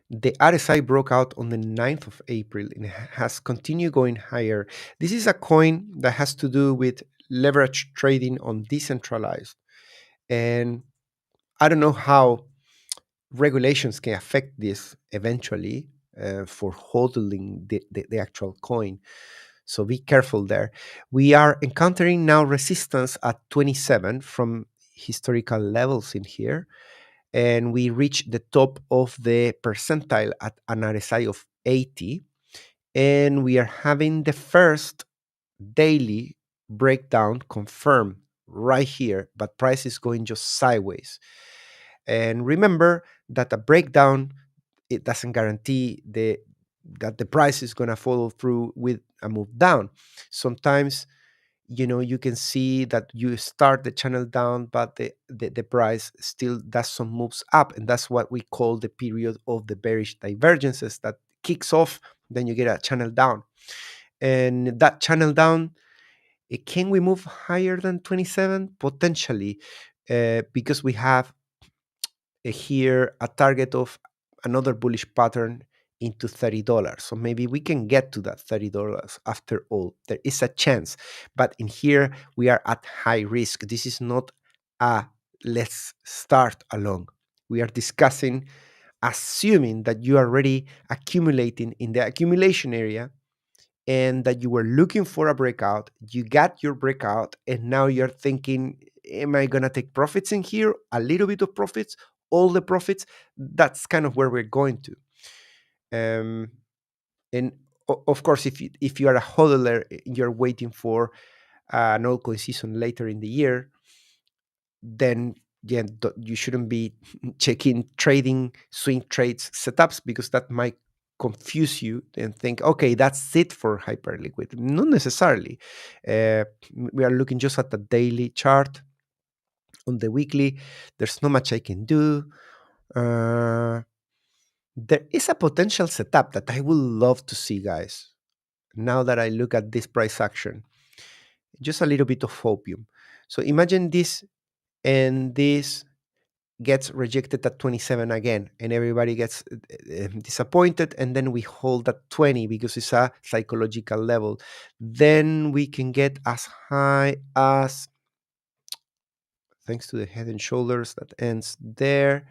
The RSI broke out on the 9th of April and has continued going higher. This is a coin that has to do with leverage trading on decentralized. And I don't know how regulations can affect this eventually for hodling the actual coin. So be careful there. We are encountering now resistance at 27 from historical levels in here. And we reach the top of the percentile at an RSI of 80. And we are having the first daily breakdown confirmed right here, but price is going just sideways. And remember that a breakdown, it doesn't guarantee that the price is going to follow through with a move down. Sometimes, you can see that you start the channel down, but the price still does some moves up. And that's what we call the period of the bearish divergences that kicks off. Then you get a channel down. And that channel down, can we move higher than 27? Potentially, because we have here a target of another bullish pattern into $30. So maybe we can get to that $30 after all. There is a chance. But in here, we are at high risk. This is not a let's start along. We are discussing, assuming that you are already accumulating in the accumulation area and that you were looking for a breakout. You got your breakout, and now you're thinking, am I going to take profits in here? A little bit of profits, all the profits? That's kind of where we're going to. And of course, if you are a hodler, you're waiting for an altcoin season later in the year, then yeah, you shouldn't be checking trading swing trades setups, because that might confuse you and think, okay, that's it for Hyperliquid. Not necessarily. We are looking just at the daily chart. On the weekly, there's not much I can do. There is a potential setup that I would love to see, guys. Now that I look at this price action, just a little bit of opium. So imagine this, and this gets rejected at 27 again, and everybody gets disappointed, and then we hold at 20 because it's a psychological level. Then we can get as high as, thanks to the head and shoulders that ends there,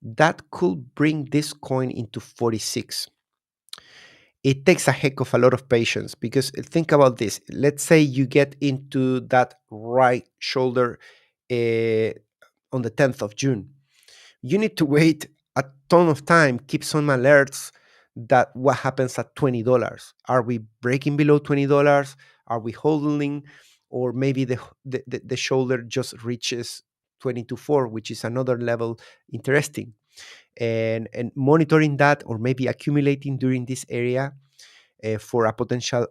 that could bring this coin into 46. It takes a heck of a lot of patience, because think about this. Let's say you get into that right shoulder on the 10th of June. You need to wait a ton of time, keep some alerts that what happens at $20. Are we breaking below $20? Are we holding? Or maybe the shoulder just reaches 22.4, which is another level interesting. And monitoring that, or maybe accumulating during this area for a potential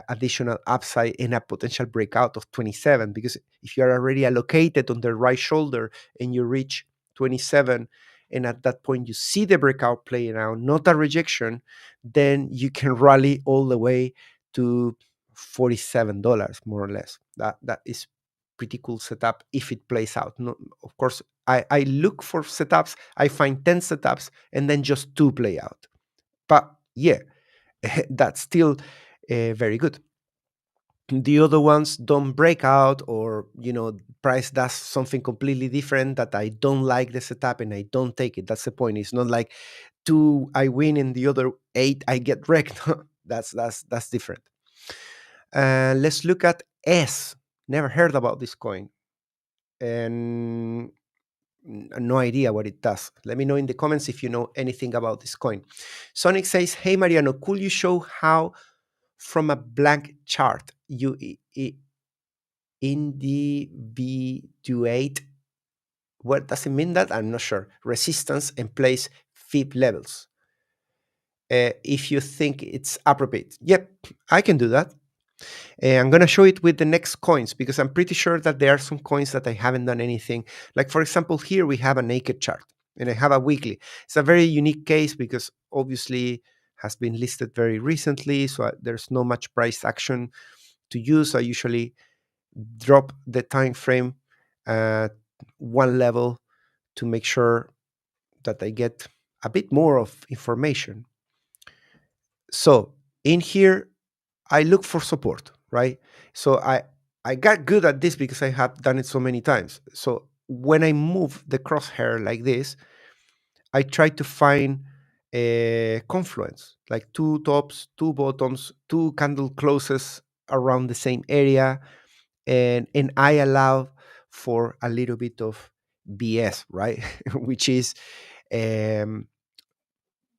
additional upside and a potential breakout of 27. Because if you are already allocated on the right shoulder and you reach 27, and at that point you see the breakout playing out, not a rejection, then you can rally all the way to $47, more or less. That is pretty cool setup if it plays out. No, of course, I look for setups, I find 10 setups, and then just 2 play out. But yeah, that's still very good. The other ones don't break out, or price does something completely different that I don't like the setup, and I don't take it. That's the point. It's not like 2 I win and the other 8 I get wrecked. That's different. Let's look at S. Never heard about this coin, and no idea what it does. Let me know in the comments if you know anything about this coin. Sonic says, hey Mariano, could you show how from a blank chart you individuate, what does it mean? That I'm not sure, resistance and place fib levels if you think it's appropriate? Yep, I can do that. I'm going to show it with the next coins, because I'm pretty sure that there are some coins that I haven't done anything. Like, for example, here we have a naked chart and I have a weekly. It's a very unique case because obviously has been listed very recently, so there's no much price action to use. I usually drop the time frame at one level to make sure that I get a bit more of information. So in here, I look for support, right? So I got good at this because I have done it so many times. So when I move the crosshair like this, I try to find a confluence, like 2 tops, 2 bottoms, 2 candle closes around the same area, and I allow for a little bit of BS, right? Which is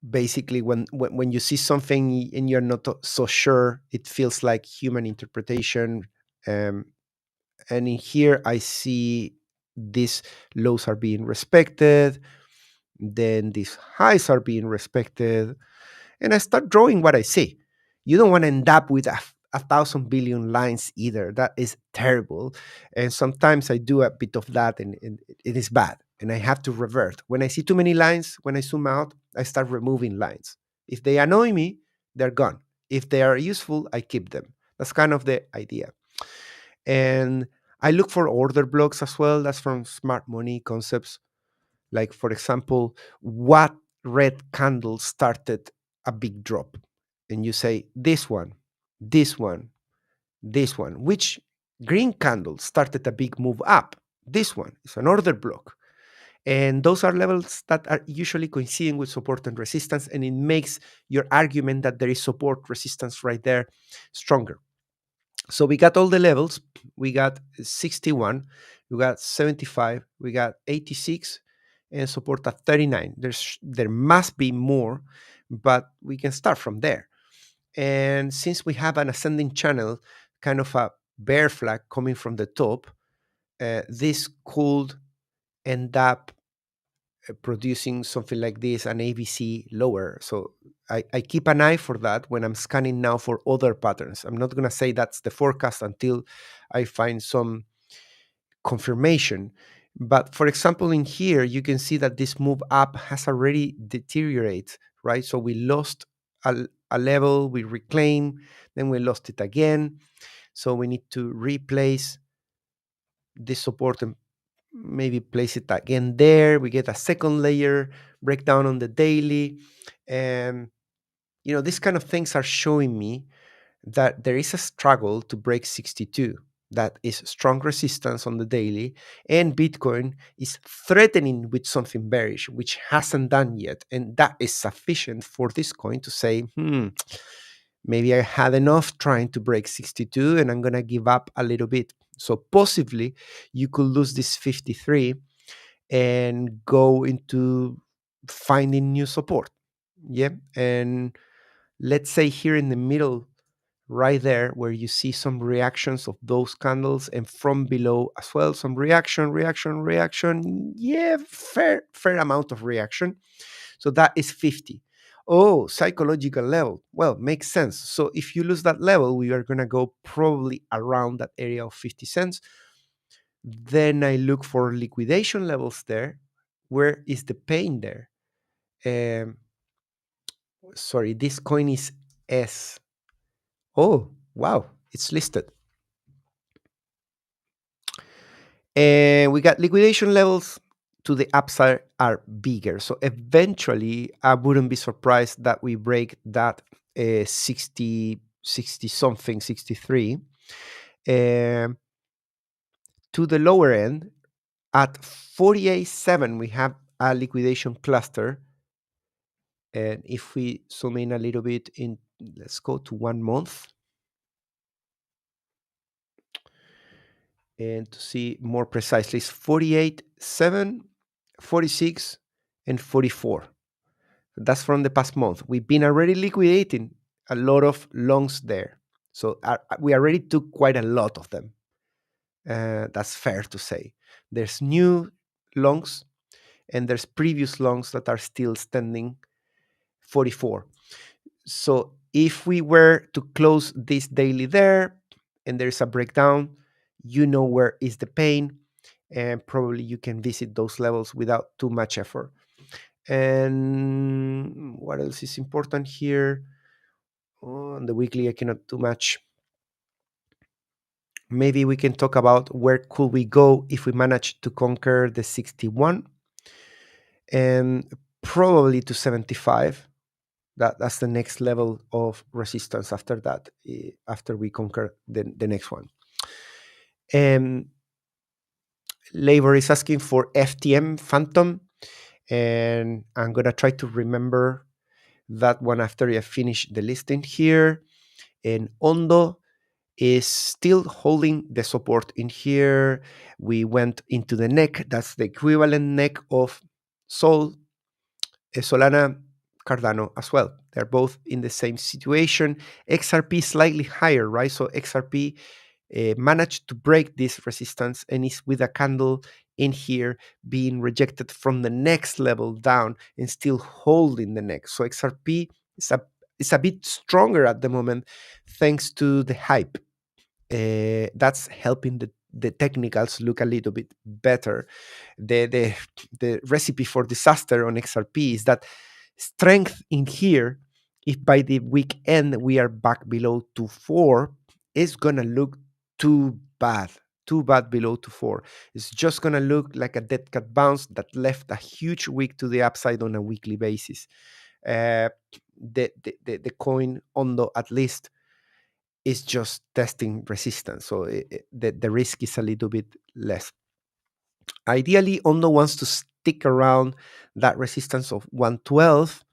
basically when you see something and you're not so sure, it feels like human interpretation. um, and in here I see these lows are being respected, then these highs are being respected, and I start drawing what I see. You don't want to end up with a thousand billion lines either. That is terrible. And sometimes I do a bit of that, and it is bad. And I have to revert. When I see too many lines, when I zoom out, I start removing lines. If they annoy me, they're gone. If they are useful, I keep them. That's kind of the idea. And I look for order blocks as well. That's from Smart Money Concepts. Like, for example, what red candle started a big drop, and you say this one, this one, this one, which green candle started a big move up. This one is an order block. And those are levels that are usually coinciding with support and resistance, and it makes your argument that there is support resistance right there stronger. So we got all the levels. We got 61, we got 75, we got 86, and support at 39. There must be more, but we can start from there. And since we have an ascending channel, kind of a bear flag coming from the top, this could end up producing something like this, an ABC lower. So I keep an eye for that when I'm scanning now for other patterns. I'm not going to say that's the forecast until I find some confirmation. But for example, in here, you can see that this move up has already deteriorated, right? So we lost a level, we reclaim, then we lost it again. So we need to replace this support and maybe place it again there. We get a second layer breakdown on the daily. And, these kind of things are showing me that there is a struggle to break 62. That is strong resistance on the daily. And Bitcoin is threatening with something bearish, which hasn't done yet. And that is sufficient for this coin to say, maybe I had enough trying to break 62 and I'm going to give up a little bit. So possibly you could lose this 53 and go into finding new support. Yeah. And let's say here in the middle, right there, where you see some reactions of those candles, and from below as well, some reaction. Yeah, fair amount of reaction. So that is 50. Oh, psychological level. Well, makes sense. So if you lose that level, we are going to go probably around that area of 50 cents. Then I look for liquidation levels there. Where is the pain there? Um, Sorry, this coin is S. Oh, wow, it's listed. And we got liquidation levels to the upside are bigger. So eventually, I wouldn't be surprised that we break that 60 something, 63. Um, to the lower end, at 48.7, we have a liquidation cluster. And if we zoom in a little bit, let's go to 1 month. And to see more precisely, it's 48.7, 46, and 44. That's from the past month. We've been already liquidating a lot of longs there. So we already took quite a lot of them. That's fair to say. There's new longs and there's previous longs that are still standing, 44. So if we were to close this daily there and there's a breakdown, you know where is the pain, and probably you can visit those levels without too much effort. And what else is important here? On the weekly, I cannot do much. Maybe we can talk about where could we go if we manage to conquer the 61 and probably to 75. That's the next level of resistance after that, after we conquer the next one. And Labor is asking for FTM Phantom, and I'm going to try to remember that one after I finish the listing here. And ONDO is still holding the support in here. We went into the neck. That's the equivalent neck of Solana, Cardano as well. They're both in the same situation. XRP slightly higher, right? So XRP managed to break this resistance and is with a candle in here being rejected from the next level down and still holding the neck. So XRP is a bit stronger at the moment thanks to the hype. That's helping the technicals look a little bit better. The recipe for disaster on XRP is that strength in here, if by the weekend we are back below 2.4, is gonna look too bad below 2.4. It's just gonna look like a dead cat bounce that left a huge wick to the upside on a weekly basis. uh, the coin ONDO at least is just testing resistance, so the risk is a little bit less. Ideally, ONDO wants to stick around that resistance of 112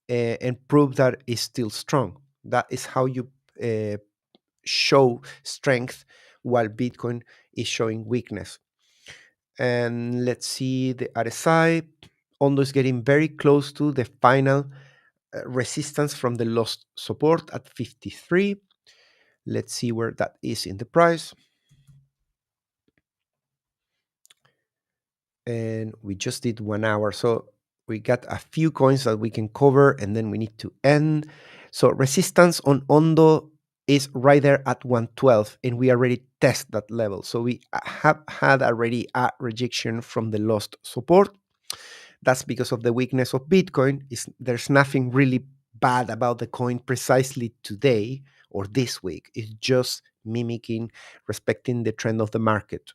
and prove that it's still strong. That is how you show strength while Bitcoin is showing weakness. And let's see the RSI. ONDO is getting very close to the final resistance from the lost support at 53. Let's see where that is in the price. And we just did 1 hour. So we got a few coins that we can cover and then we need to end. So resistance on ONDO is right there at 112 and we already test that level. So we have had already a rejection from the lost support. That's because of the weakness of Bitcoin. There's nothing really bad about the coin precisely today or this week. It's just mimicking, respecting the trend of the market.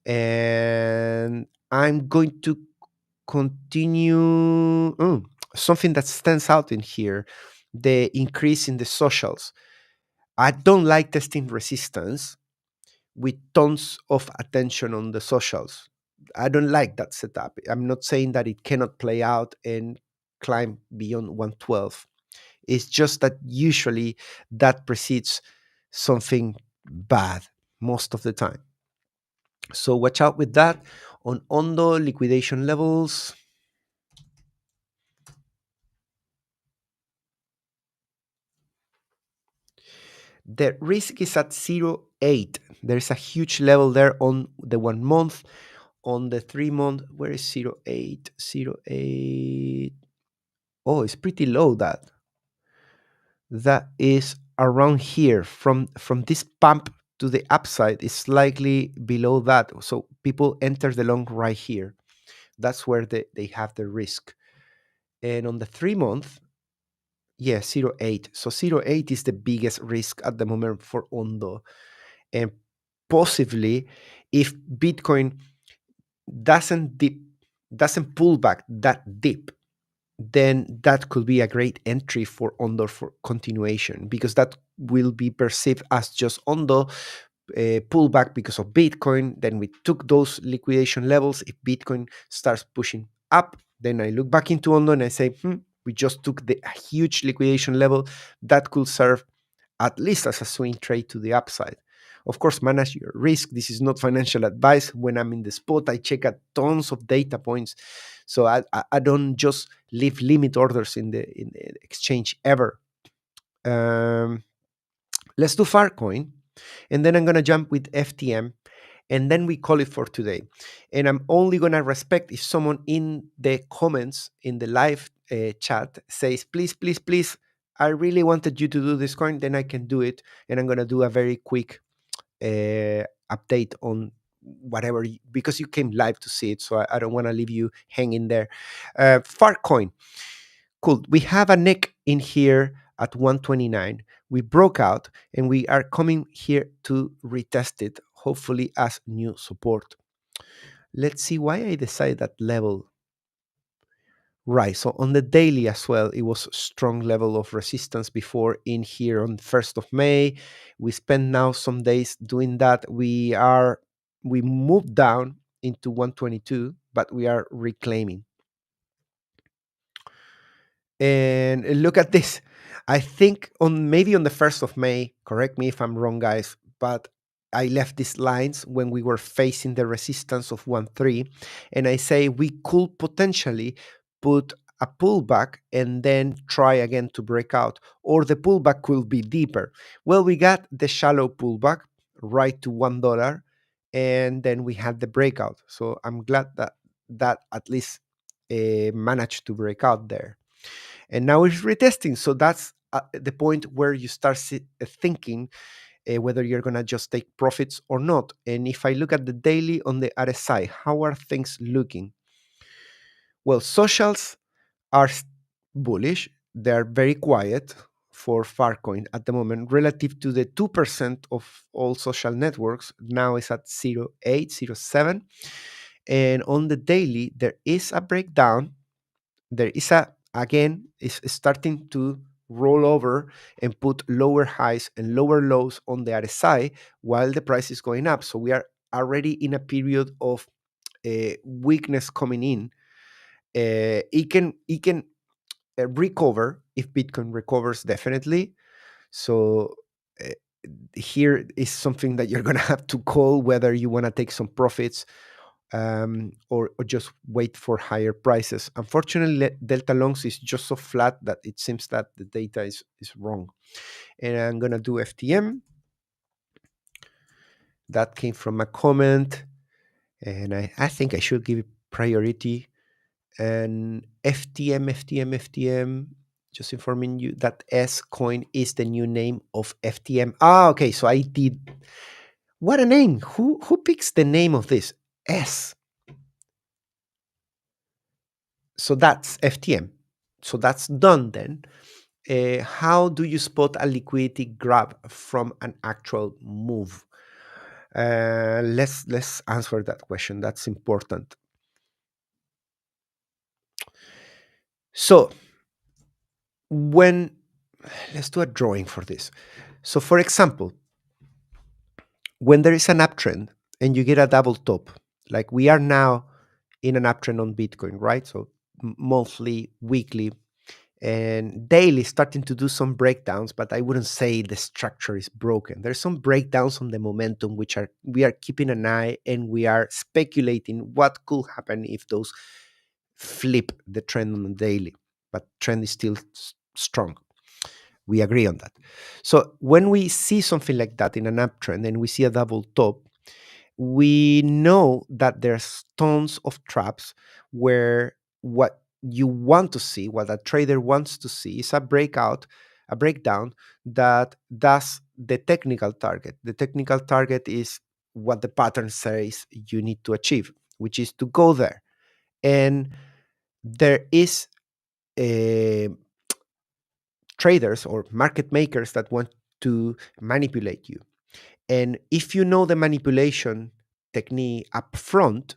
And I'm going to continue. Something that stands out in here, the increase in the socials. I don't like testing resistance with tons of attention on the socials. I don't like that setup. I'm not saying that it cannot play out and climb beyond 112. It's just that usually that precedes something bad most of the time. So watch out with that. On ONDO liquidation levels, the risk is at 0.8. There's a huge level there on the 1 month. On the 3 month, where is 0.8? 0.8. Oh, it's pretty low. That is around here. From this pump to the upside is slightly below that. So people enter the long right here. That's where they have the risk. And on the 3 month, yeah, 0.8. So 0.8 is the biggest risk at the moment for ONDO. And possibly if Bitcoin doesn't pull back that deep, then that could be a great entry for ONDO for continuation, because that will be perceived as just ONDO pullback because of Bitcoin. Then we took those liquidation levels. If Bitcoin starts pushing up, then I look back into ONDO and I say, we just took the huge liquidation level that could serve at least as a swing trade to the upside. Of course, manage your risk. This is not financial advice. When I'm in the spot, I check out tons of data points. So I don't just leave limit orders in the exchange ever. Let's do FARTCOIN, and then I'm going to jump with FTM, and then we call it for today. And I'm only going to respect if someone in the comments in the live chat says, please, please, please, I really wanted you to do this coin, then I can do it. And I'm going to do a very quick update on whatever, because you came live to see it. So I don't want to leave you hanging there. FARTCOIN. Cool. We have a neck in here at 129. We broke out and we are coming here to retest it, hopefully as new support. Let's see why I decided that level. Right, so on the daily as well, it was a strong level of resistance before in here on 1st of May. We spent now some days doing that. We moved down into 122, but we are reclaiming. And look at this. I think maybe on the 1st of May, correct me if I'm wrong, guys, but I left these lines when we were facing the resistance of 1.3, and I say we could potentially put a pullback and then try again to break out, or the pullback could be deeper. Well, we got the shallow pullback right to $1, and then we had the breakout. So I'm glad that at least managed to break out there. And now it's retesting. So that's the point where you start thinking whether you're going to just take profits or not. And if I look at the daily on the RSI, how are things looking? Well, socials are bullish. They're very quiet for FARTCOIN at the moment relative to the 2% of all social networks. Now it's at 0.8, 0.7. And on the daily, there is a breakdown. There is a again is starting to roll over and put lower highs and lower lows on the RSI while the price is going up. So we are already in a period of weakness coming in. It can recover if Bitcoin recovers, definitely. So uh, here is something that you're gonna have to call whether you want to take some profits, or just wait for higher prices. Unfortunately, Delta Longs is just so flat that it seems that the data is wrong. And I'm gonna do FTM. That came from a comment, and I think I should give it priority. And FTM, just informing you that S coin is the new name of FTM. Ah, okay. So I did. What a name! Who picks the name of this? S. So that's FTM. So that's done then. How do you spot a liquidity grab from an actual move? Let's answer that question. That's important. So when let's do a drawing for this. So for example, when there is an uptrend and you get a double top, like we are now in an uptrend on Bitcoin, right? So monthly, weekly, and daily starting to do some breakdowns, but I wouldn't say the structure is broken. There's some breakdowns on the momentum, which are we are keeping an eye and we are speculating what could happen if those flip the trend on the daily, but trend is still strong. We agree on that. So when we see something like that in an uptrend and we see a double top, we know that there's tons of traps where what you want to see, what a trader wants to see, is a breakout, a breakdown that does the technical target. The technical target is what the pattern says you need to achieve, which is to go there. And there is a traders or market makers that want to manipulate you. And if you know the manipulation technique up front,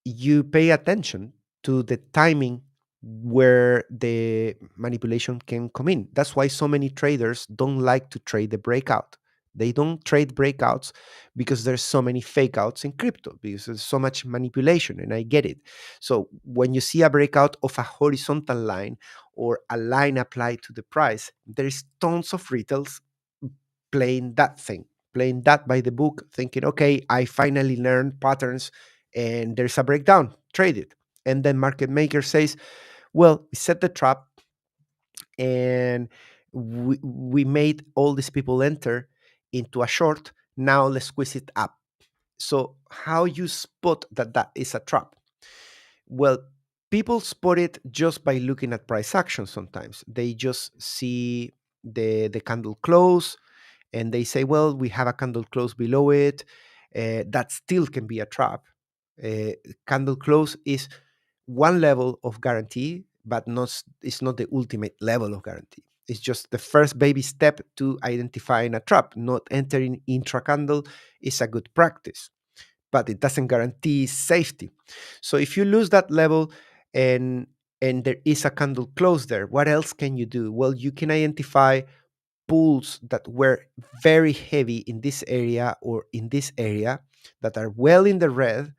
you pay attention to the timing where the manipulation can come in. That's why so many traders don't like to trade the breakout. They don't trade breakouts because there's so many fake outs in crypto, because there's so much manipulation, and I get it. So when you see a breakout of a horizontal line or a line applied to the price, there is tons of retails playing that thing, playing that by the book, thinking, okay, I finally learned patterns and there's a breakdown, trade it. And then market maker says, well, we set the trap and we made all these people enter into a short. Now let's squeeze it up. So how you spot that that is a trap? Well, people spot it just by looking at price action. Sometimes they just see the candle close and they say, well, we have a candle close below it. That still can be a trap. Candle close is one level of guarantee, but it's not the ultimate level of guarantee. It's just the first baby step to identifying a trap. Not entering intra candle is a good practice, but it doesn't guarantee safety. So if you lose that level and there is a candle close there, what else can you do? Well, you can identify pools that were very heavy in this area or in this area that are well in the red,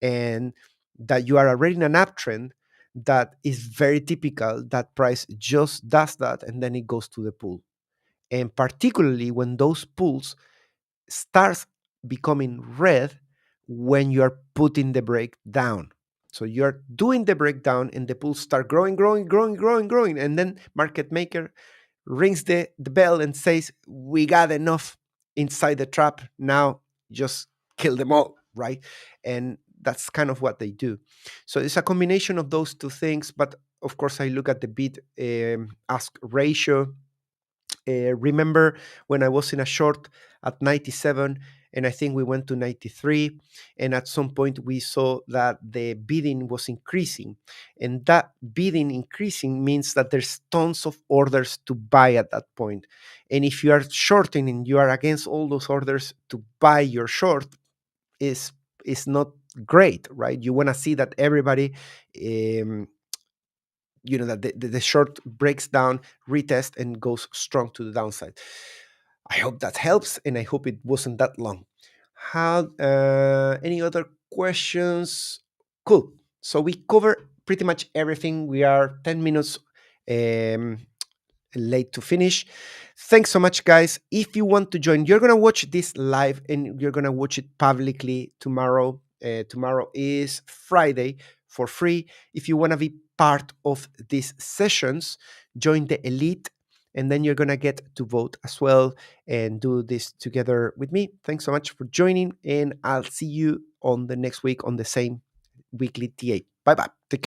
and that you are already in an uptrend, that is very typical. That price just does that and then it goes to the pool. And particularly when those pools starts becoming red when you are putting the break down. So you're doing the breakdown and the pools start growing, and then market maker rings the bell and says, we got enough inside the trap. Now just kill them all, right? And that's kind of what they do. So it's a combination of those two things. But of course, I look at the bid ask ratio. Remember when I was in a short at 97, and I think we went to 93, and at some point we saw that the bidding was increasing, and that bidding increasing means that there's tons of orders to buy at that point. And if you are shorting and you are against all those orders, to buy your short is not great, right? You want to see that everybody um, that the short breaks down, retest, and goes strong to the downside. I hope that helps, and I hope it wasn't that long. How any other questions? Cool. So we cover pretty much everything. We are 10 minutes um, late to finish. Thanks so much, guys. If you want to join, you're gonna watch this live, and you're gonna watch it publicly tomorrow. Tomorrow is Friday for free. If you want to be part of these sessions, join the elite, and then you're gonna get to vote as well and do this together with me. Thanks so much for joining, and I'll see you on the next week on the same weekly TA. Bye bye. Take care.